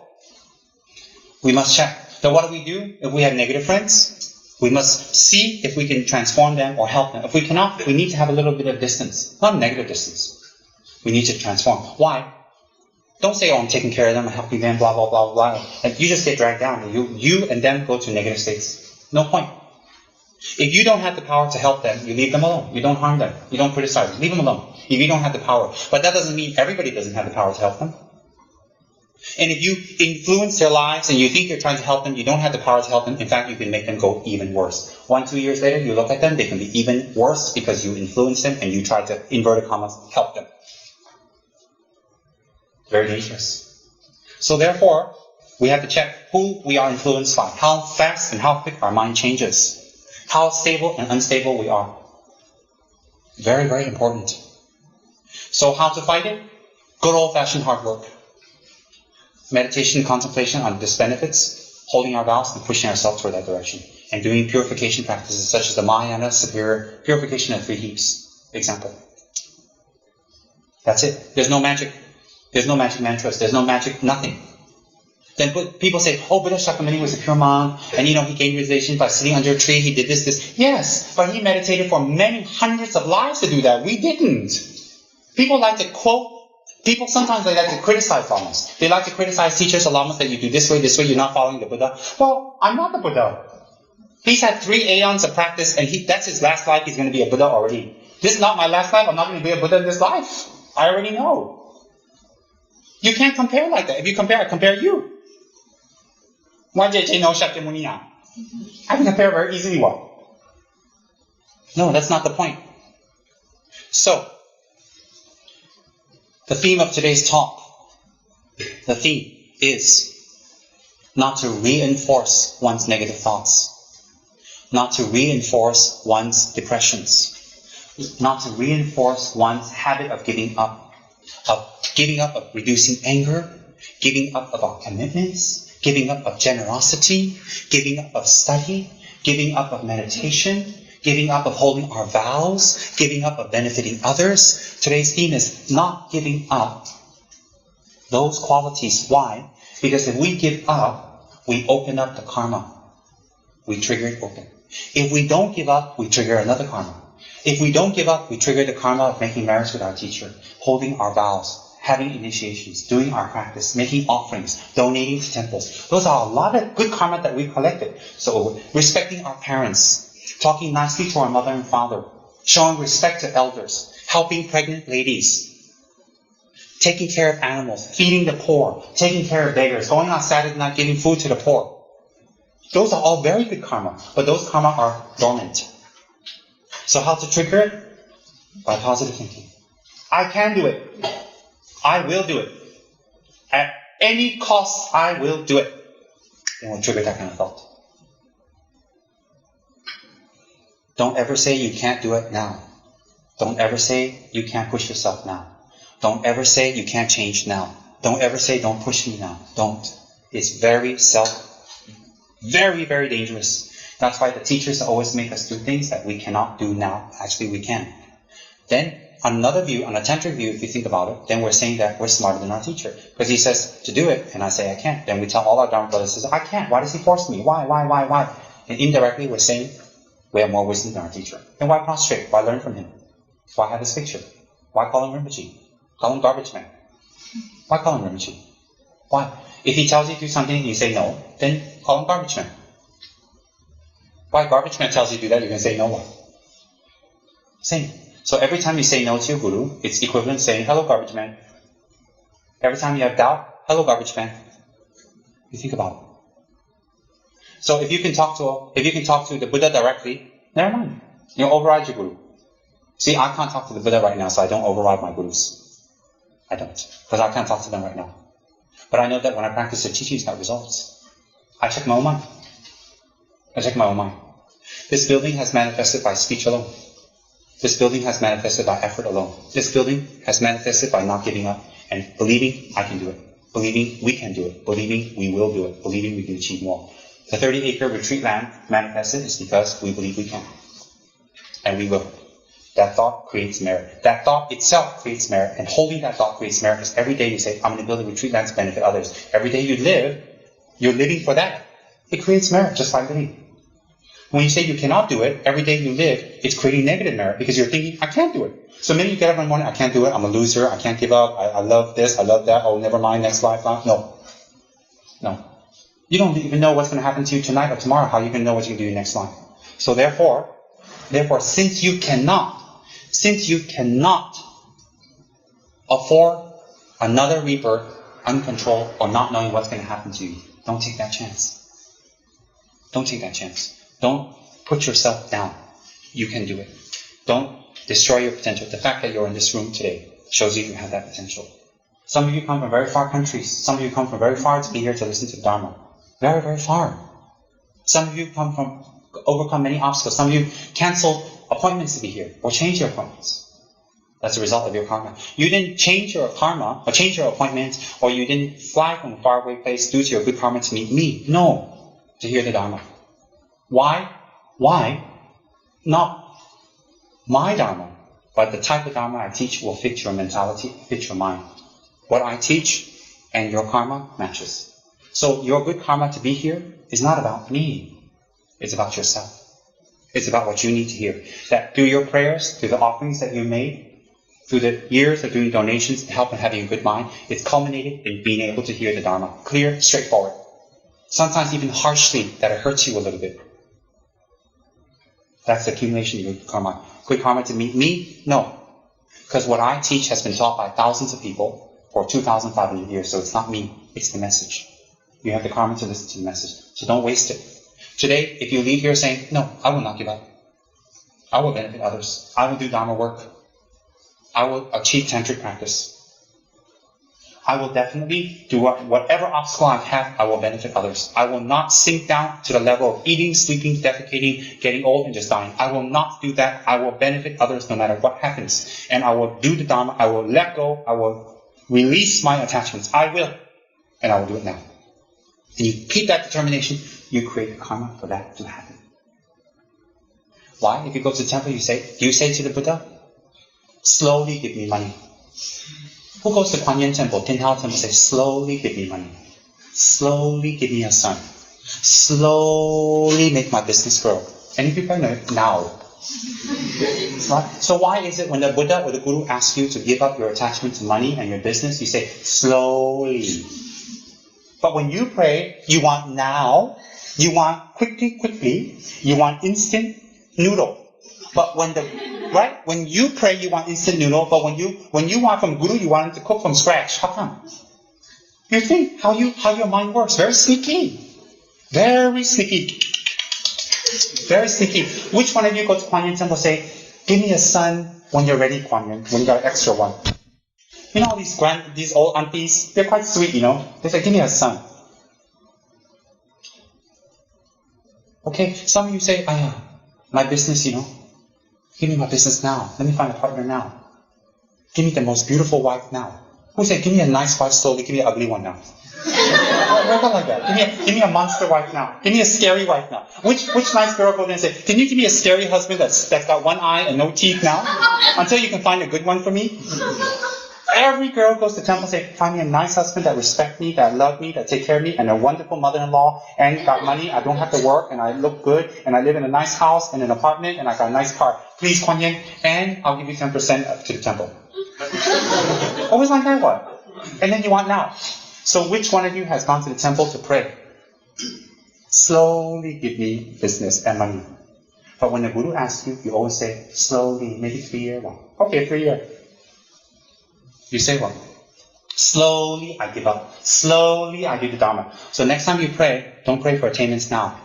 we must check. Then what do we do if we have negative friends? We must see if we can transform them or help them. If we cannot, we need to have a little bit of distance. Not negative distance. We need to transform. Why? Don't say, oh, I'm taking care of them, I'm helping them, blah, blah, blah, blah. And you just get dragged down. You and them go to negative states. No point. If you don't have the power to help them, you leave them alone. You don't harm them. You don't criticize. Leave them alone. If you don't have the power. But that doesn't mean everybody doesn't have the power to help them. And if you influence their lives and you think you're trying to help them, you don't have the power to help them. In fact, you can make them go even worse. 1-2 years later, you look at them, they can be even worse because you influence them and you try to, inverted commas, help them. Very dangerous. So therefore, we have to check who we are influenced by, how fast and how quick our mind changes, how stable and unstable we are. Very, very important. So how to fight it? Good old-fashioned hard work. Meditation, contemplation on its benefits, holding our vows and pushing ourselves toward that direction. And doing purification practices such as the Mahayana superior purification of 3 heaps. Example. That's it. There's no magic. There's no magic mantras. There's no magic nothing. Then people say, oh, Buddha Shakyamuni was a pure monk, and he gained realization by sitting under a tree, he did this. Yes, but he meditated for many hundreds of lives to do that. We didn't. People like to quote. People sometimes they like to criticize lamas. They like to criticize teachers or lamas that you do this way, you're not following the Buddha. Well, I'm not the Buddha. He's had 3 aeons of practice, and that's his last life. He's going to be a Buddha already. This is not my last life. I'm not going to be a Buddha in this life. I already know. You can't compare like that. If you compare, I compare you. Why JJ no Shakyamuni? I can compare very easily. What? No, that's not the point. So, the theme of today's talk, the theme is not to reinforce one's negative thoughts, not to reinforce one's depressions, not to reinforce one's habit of giving up, of reducing anger, giving up of our commitments, giving up of generosity, giving up of study, giving up of meditation, giving up of holding our vows, giving up of benefiting others. Today's theme is not giving up those qualities. Why? Because if we give up, we open up the karma. We trigger it open. If we don't give up, we trigger another karma. If we don't give up, we trigger the karma of making marriage with our teacher, holding our vows, having initiations, doing our practice, making offerings, donating to temples. Those are a lot of good karma that we've collected. So respecting our parents, talking nicely to our mother and father, showing respect to elders, helping pregnant ladies, taking care of animals, feeding the poor, taking care of beggars, going on Saturday night giving food to the poor. Those are all very good karma, but those karma are dormant. So how to trigger it? By positive thinking. I can do it. I will do it. At any cost, I will do it. Then we'll trigger that kind of thought. Don't ever say you can't do it now. Don't ever say you can't push yourself now. Don't ever say you can't change now. Don't ever say don't push me now. Don't. It's very, very dangerous. That's why the teachers always make us do things that we cannot do now. Actually, we can. Then, on another view, on a tantric view, if you think about it, then we're saying that we're smarter than our teacher. Because he says to do it, and I say I can't. Then we tell all our Dharma brothers, I can't. Why does he force me? Why? And indirectly, we're saying we have more wisdom than our teacher. Then why prostrate? Why learn from him? Why have his picture? Why call him Rinpoche? Call him garbage man. Why call him Rinpoche? Why? If he tells you to do something and you say no, then call him garbage man. Why garbage man tells you to do that, you're going to say no. Same. So every time you say no to your guru, it's equivalent to saying, hello garbage man. Every time you have doubt, hello garbage man. You think about it. So if you can talk to the Buddha directly, never mind. You override your guru. See, I can't talk to the Buddha right now, so I don't override my gurus. I don't. Because I can't talk to them right now. But I know that when I practice their teachings, got results. I check my own mind. I check my own mind. This building has manifested by speech alone. This building has manifested by effort alone. This building has manifested by not giving up and believing I can do it. Believing we can do it. Believing we will do it. Believing we can achieve more. The 30-acre retreat land manifested is because we believe we can. And we will. That thought creates merit. That thought itself creates merit. And holding that thought creates merit because every day you say, I'm going to build a retreat land to benefit others. Every day you live, you're living for that. It creates merit just by living. When you say you cannot do it, every day you live, it's creating negative merit because you're thinking, I can't do it. So maybe you get up in the morning, I can't do it, I'm a loser, I can't give up, I love this, I love that, oh, never mind, next life. No. You don't even know what's going to happen to you tonight or tomorrow, how you can know what you can do next life. So therefore, since you cannot afford another rebirth, uncontrolled, or not knowing what's going to happen to you, don't take that chance. Don't take that chance. Don't put yourself down. You can do it. Don't destroy your potential. The fact that you're in this room today shows you have that potential. Some of you come from very far countries. Some of you come from very far to be here to listen to the Dharma. Very, very far. Some of you overcome many obstacles. Some of you cancel appointments to be here or change your appointments. That's a result of your karma. You didn't change your karma or change your appointments, or you didn't fly from a faraway place due to your good karma to meet me. No. To hear the Dharma. Why? Not my Dharma, but the type of Dharma I teach will fit your mentality, fit your mind. What I teach and your karma matches. So your good karma to be here is not about me. It's about yourself. It's about what you need to hear. That through your prayers, through the offerings that you made, through the years of doing donations to help and having a good mind, it's culminated in being able to hear the Dharma. Clear, straightforward. Sometimes even harshly, that it hurts you a little bit. That's the accumulation of your karma. Good karma to meet me? No. Because what I teach has been taught by thousands of people for 2,500 years, so it's not me, it's the message. You have the karma to listen to the message, so don't waste it. Today, if you leave here saying, no, I will not give up. I will benefit others. I will do Dharma work. I will achieve tantric practice. I will definitely do whatever obstacle I have, I will benefit others. I will not sink down to the level of eating, sleeping, defecating, getting old, and just dying. I will not do that. I will benefit others no matter what happens. And I will do the Dharma. I will let go. I will release my attachments. I will. And I will do it now. And you keep that determination, you create the karma for that to happen. Why? If you go to the temple, do you say to the Buddha, slowly give me money. Who goes to Kuan Yin Temple, Tin Hao Temple, say, slowly give me money. Slowly give me a son. Slowly make my business grow. Any people know it? Now. Right? So why is it when the Buddha or the Guru asks you to give up your attachment to money and your business, you say, slowly. But when you pray, you want now, you want quickly, you want instant noodle. But when you pray, you want instant noodle, but when you want from Guru, you want him to cook from scratch. How come? You think how your mind works. Very sneaky. Very sneaky. Very sneaky. Which one of you go to Kuan Yin Temple and say, give me a son when you're ready, Kuan Yin, when you got an extra one. You know these old aunties, they're quite sweet, you know. They say, give me a son. Okay, some of you say, my business, you know. Give me my business now. Let me find a partner now. Give me the most beautiful wife now. Who say, give me a nice wife slowly, give me an ugly one now. Not like that. Give me a monster wife now. Give me a scary wife now. Which nice girl goes in and say, can you give me a scary husband that's got one eye and no teeth now? Until you can find a good one for me? Every girl goes to the temple and say, find me a nice husband that respects me, that loves me, that takes care of me, and a wonderful mother-in-law, and got money, I don't have to work, and I look good, and I live in a nice house, and an apartment, and I got a nice car. Please, Kuan Yin, and I'll give you 10% to the temple. Always like that one. And then you want now. So which one of you has gone to the temple to pray? Slowly give me business and money. But when the Guru asks you, you always say, slowly, maybe 3 years. Okay, 3 years. You say what? Slowly I give up. Slowly I do the Dharma. So next time you pray, don't pray for attainments now.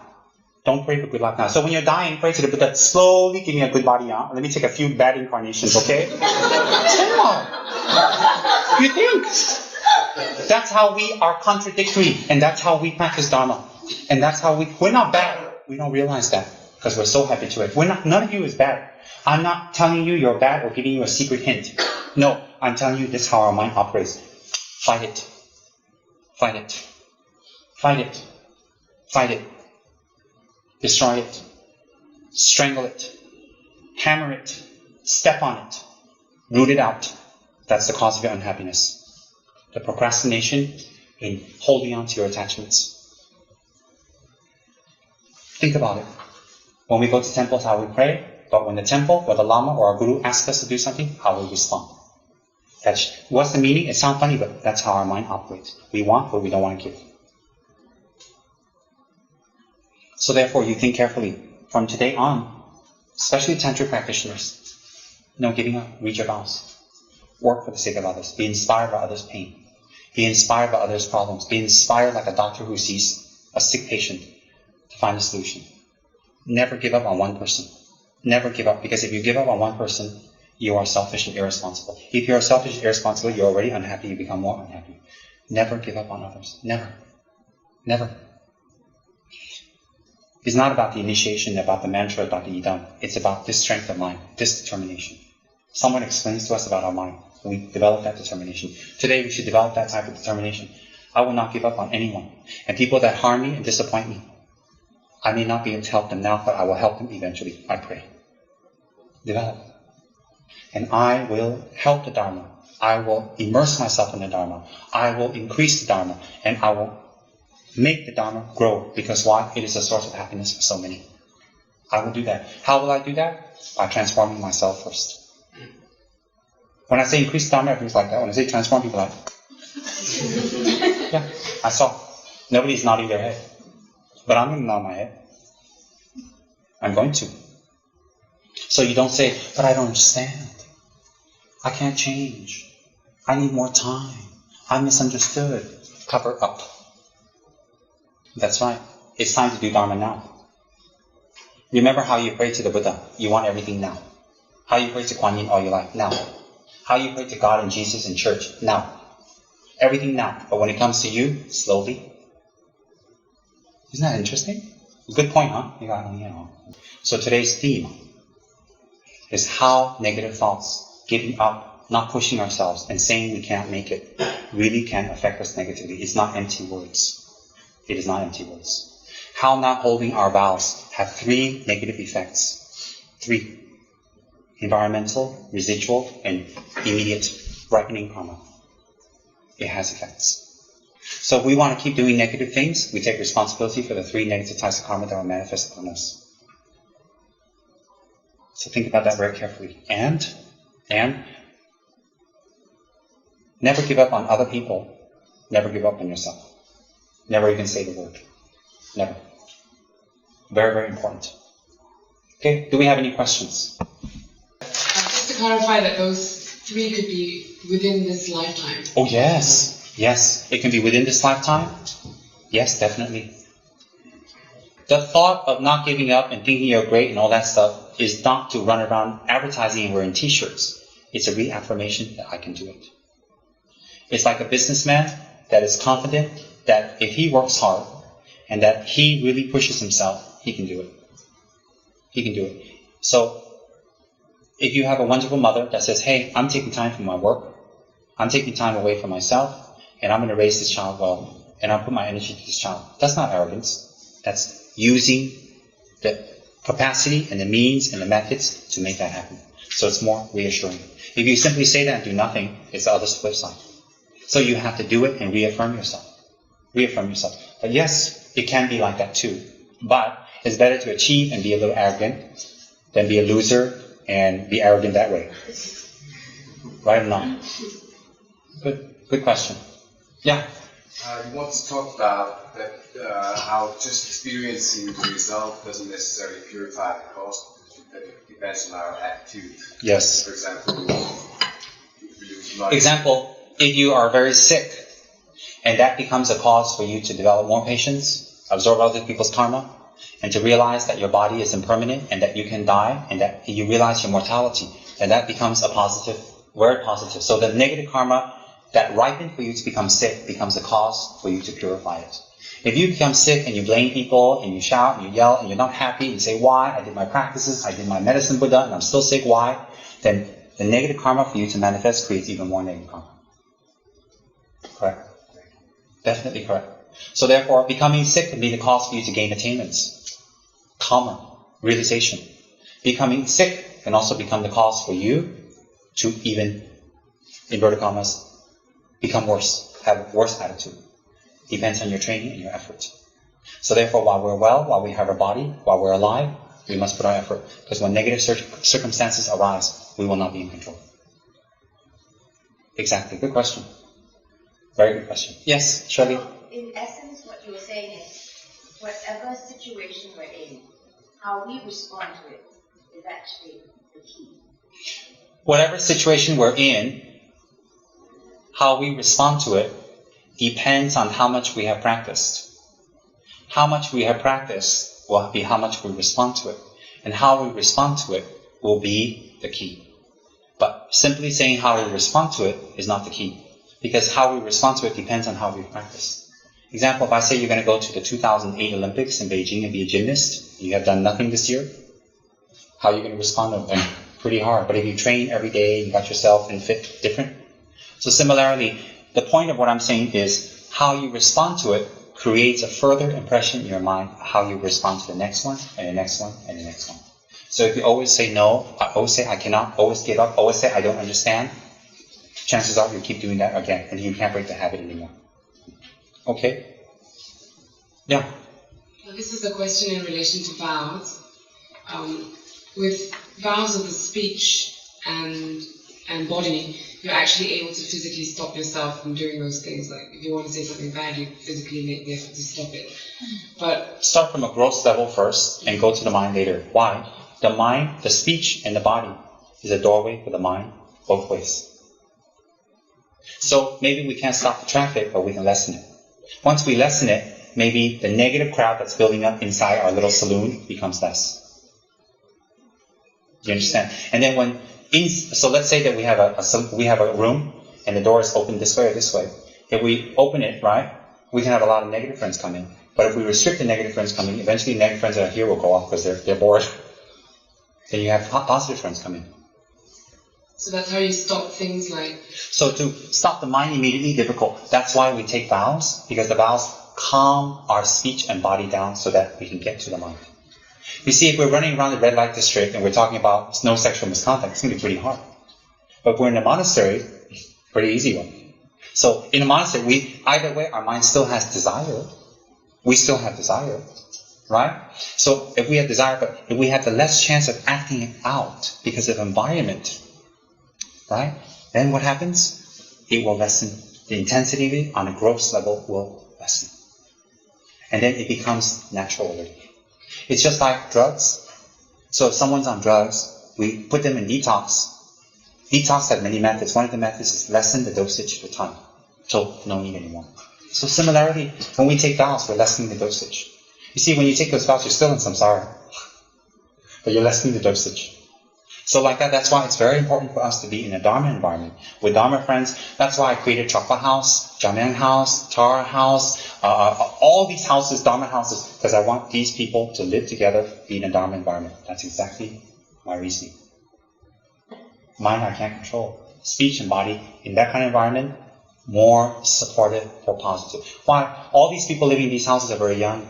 Don't pray for good luck now. So when you're dying, pray to the Buddha, slowly give me a good body now. Let me take a few bad incarnations, okay? Come on. You think? That's how we are contradictory, and that's how we practice Dharma. And that's how we're not bad. We don't realize that because we're so habituated. None of you is bad. I'm not telling you you're bad or giving you a secret hint. No, I'm telling you this is how our mind operates. Fight it. Fight it. Fight it. Fight it. Destroy it. Strangle it. Hammer it. Step on it. Root it out. That's the cause of your unhappiness. The procrastination in holding on to your attachments. Think about it. When we go to temples, how we pray, but when the temple or the Lama or our Guru asks us to do something, how we respond. What's the meaning? It sounds funny, but that's how our mind operates. We want what we don't want to give. So therefore, you think carefully. From today on, especially Tantric practitioners, no giving up. Read your vows. Work for the sake of others. Be inspired by others' pain. Be inspired by others' problems. Be inspired like a doctor who sees a sick patient to find a solution. Never give up on one person. Never give up, because if you give up on one person, you are selfish and irresponsible. If you are selfish and irresponsible, you're already unhappy, you become more unhappy. Never give up on others. Never. Never. It's not about the initiation, about the mantra, about the idam. It's about this strength of mind, this determination. Someone explains to us about our mind, and we develop that determination. Today we should develop that type of determination. I will not give up on anyone. And people that harm me and disappoint me, I may not be able to help them now, but I will help them eventually, I pray. Develop. And I will help the Dharma. I will immerse myself in the Dharma. I will increase the Dharma. And I will make the Dharma grow. Because why? It is a source of happiness for so many. I will do that. How will I do that? By transforming myself first. When I say increase Dharma, everything's like that. When I say transform, people are like, yeah, I saw. Nobody's nodding their head. But I'm going to nod my head. I'm going to. So you don't say, but I don't understand. I can't change. I need more time. I'm misunderstood. Cover up. That's right. It's time to do Dharma now. Remember how you pray to the Buddha. You want everything now. How you pray to Kuan Yin all your life. Now. How you pray to God and Jesus and church. Now. Everything now. But when it comes to you, slowly. Isn't that interesting? Good point, huh? So today's theme is how negative thoughts, giving up, not pushing ourselves, and saying we can't make it, really can affect us negatively. It's not empty words. It is not empty words. How not holding our vows have 3 negative effects. 3. Environmental, residual, and immediate ripening karma. It has effects. So if we want to keep doing negative things, we take responsibility for the 3 negative types of karma that will manifest upon us. So think about that very carefully. And never give up on other people. Never give up on yourself. Never even say the word. Never. Very, very important. Okay, do we have any questions? Just to clarify that those 3 could be within this lifetime. Oh yes. Yes, it can be within this lifetime. Yes, definitely. The thought of not giving up and thinking you're great and all that stuff is not to run around advertising and wearing t-shirts. It's a reaffirmation that I can do it. It's like a businessman that is confident that if he works hard and that he really pushes himself, he can do it. He can do it. So, if you have a wonderful mother that says, hey, I'm taking time from my work, I'm taking time away from myself, and I'm going to raise this child well, and I'll put my energy to this child. That's not arrogance. That's using the capacity and the means and the methods to make that happen. So it's more reassuring. If you simply say that and do nothing, it's the other flip side. So you have to do it and reaffirm yourself. Reaffirm yourself. But yes, it can be like that too. But it's better to achieve and be a little arrogant than be a loser and be arrogant that way. Right or not? Good question. Yeah? You once talked about that how just experiencing the result doesn't necessarily purify the cause, that it depends on our attitude. Yes. For example, if you are very sick and that becomes a cause for you to develop more patience, absorb other people's karma, and to realize that your body is impermanent and that you can die and that you realize your mortality, and that becomes a positive, very positive. So the negative karma that ripened for you to become sick becomes a cause for you to purify it. If you become sick and you blame people and you shout and you yell and you're not happy and you say, why? I did my practices, I did my medicine Buddha and I'm still sick, why? Then the negative karma for you to manifest creates even more negative karma. Correct? Definitely correct. So therefore, becoming sick can be the cause for you to gain attainments, karma, realization. Becoming sick can also become the cause for you to even, inverted commas, become worse, have a worse attitude. Depends on your training and your effort. So therefore, while we're well, while we have our body, while we're alive, we must put our effort. Because when negative circumstances arise, we will not be in control. Exactly. Good question. Very good question. Yes, Shirley? So, in essence, what you were saying is, whatever situation we're in, how we respond to it is actually the key. Whatever situation we're in, how we respond to it depends on how much we have practiced. How much we have practiced will be how much we respond to it. And how we respond to it will be the key. But simply saying how we respond to it is not the key. Because how we respond to it depends on how we practice. Example, if I say you're going to go to the 2008 Olympics in Beijing and be a gymnast, you have done nothing this year, how are you going to respond to it? Pretty hard. But if you train every day, you got yourself in fit, different. So similarly, the point of what I'm saying is how you respond to it creates a further impression in your mind how you respond to the next one, and the next one, and the next one. So if you always say no, always say I cannot, always give up, always say I don't understand, chances are you'll keep doing that again, and you can't break the habit anymore. Okay? Yeah. Well, this is a question in relation to vows. With vows of the speech and body, you're actually able to physically stop yourself from doing those things. Like if you want to say something bad, you physically make the effort to stop it. But start from a gross level first and go to the mind later. Why? The mind, the speech, and the body is a doorway for the mind both ways. So maybe we can't stop the traffic, but we can lessen it. Once we lessen it, maybe the negative crowd that's building up inside our little saloon becomes less. Do you understand? And then so let's say that we have a room and the door is open this way or this way. If we open it, right, we can have a lot of negative friends come in. But if we restrict the negative friends coming, eventually negative friends that are here will go off because they're bored. Then you have positive friends come in. So that's how you stop things like... So to stop the mind immediately, difficult. That's why we take vows, because the vows calm our speech and body down so that we can get to the mind. You see, if we're running around the red light district and we're talking about no sexual misconduct, it's going to be pretty hard. But if we're in a monastery, pretty easy one. So in a monastery, either way, our mind still has desire. We still have desire, right? So if we have desire, but if we have the less chance of acting it out because of environment, right? Then what happens? It will lessen. The intensity of it on a gross level will lessen. And then it becomes natural already. It's just like drugs. So if someone's on drugs, we put them in detox. Detox has many methods. One of the methods is lessen the dosage for time. So no need anymore. So similarly, when we take vows, we're lessening the dosage. You see, when you take those vows, you're still in samsara. But you're lessening the dosage. So like that, that's why it's very important for us to be in a Dharma environment. With Dharma friends, that's why I created Chokpa House, Jamyang House, Tara House, all these houses, Dharma houses, because I want these people to live together, be in a Dharma environment. That's exactly my reasoning. Mind I can't control. Speech and body, in that kind of environment, more supportive or positive. Why? All these people living in these houses are very young,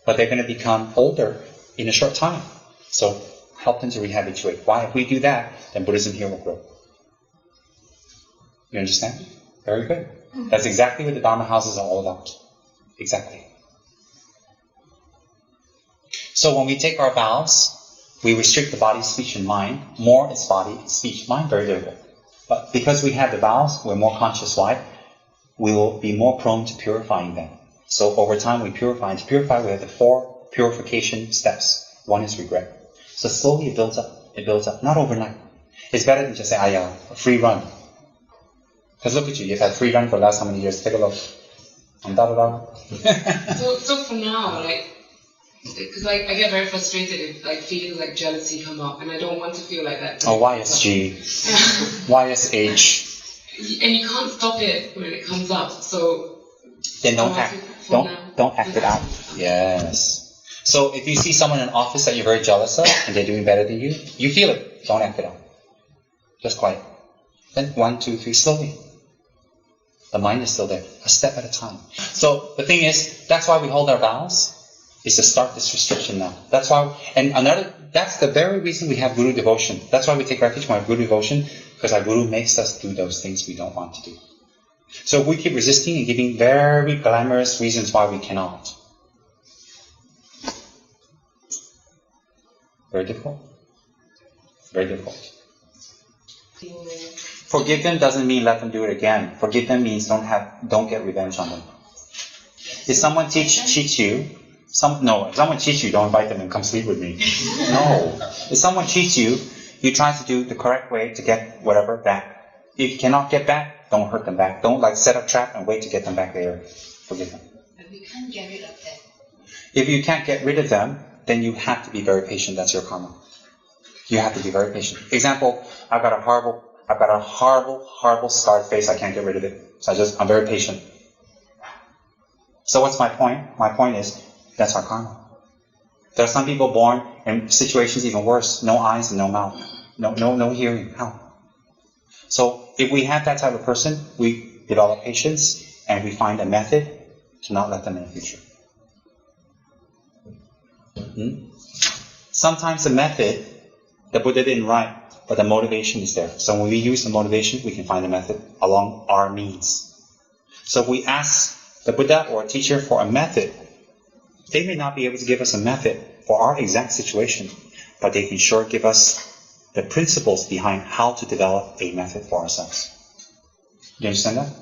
but they're going to become older in a short time. So help them to rehabilitate. Why? If we do that, then Buddhism here will grow. You understand? Very good. That's exactly what the Dharma houses are all about. Exactly. So when we take our vows, we restrict the body, speech, and mind. More is body, speech, mind, very little. But because we have the vows, we're more conscious. Why? We will be more prone to purifying them. So over time we purify. And to purify, we have the 4 purification steps. 1 is regret. So slowly it builds up. It builds up. Not overnight. It's better than just say, a free run. Because look at you. You've had free run for the last how many years? Take a look. So for now, because I get very frustrated if feelings like jealousy come up, and I don't want to feel like that. Oh, YSG. YSH. And you can't stop it when it comes up. So then don't Oh, I act. see. For now. Don't act it out. Yes. So if you see someone in an office that you're very jealous of and they're doing better than you feel it. Don't act it out. Just quiet. Then 1, 2, 3, slowly. The mind is still there, a step at a time. So the thing is, that's why we hold our vows, is to start this restriction now. That's why, that's the very reason we have Guru devotion. That's why we take refuge from our Guru devotion, because our Guru makes us do those things we don't want to do. So if we keep resisting and giving very glamorous reasons why we cannot. Very difficult. Very difficult. Forgive them doesn't mean let them do it again. Forgive them means don't get revenge on them. If someone cheats you, if someone cheats you, don't invite them and come sleep with me. No. If someone cheats you, you try to do the correct way to get whatever back. If you cannot get back, don't hurt them back. Don't set a trap and wait to get them back later. Forgive them. But we can't get rid of them. If you can't get rid of them, then you have to be very patient. That's your karma. You have to be very patient. Example, I've got a horrible scarred face. I can't get rid of it. So I'm very patient. So what's my point? My point is, that's our karma. There are some people born in situations even worse. No eyes and no mouth. No hearing. How? So if we have that type of person, we develop patience and we find a method to not let them in the future. Sometimes the method, the Buddha didn't write, but the motivation is there. So when we use the motivation, we can find the method along our means. So if we ask the Buddha or a teacher for a method, they may not be able to give us a method for our exact situation, but they can sure give us the principles behind how to develop a method for ourselves. Do you understand that?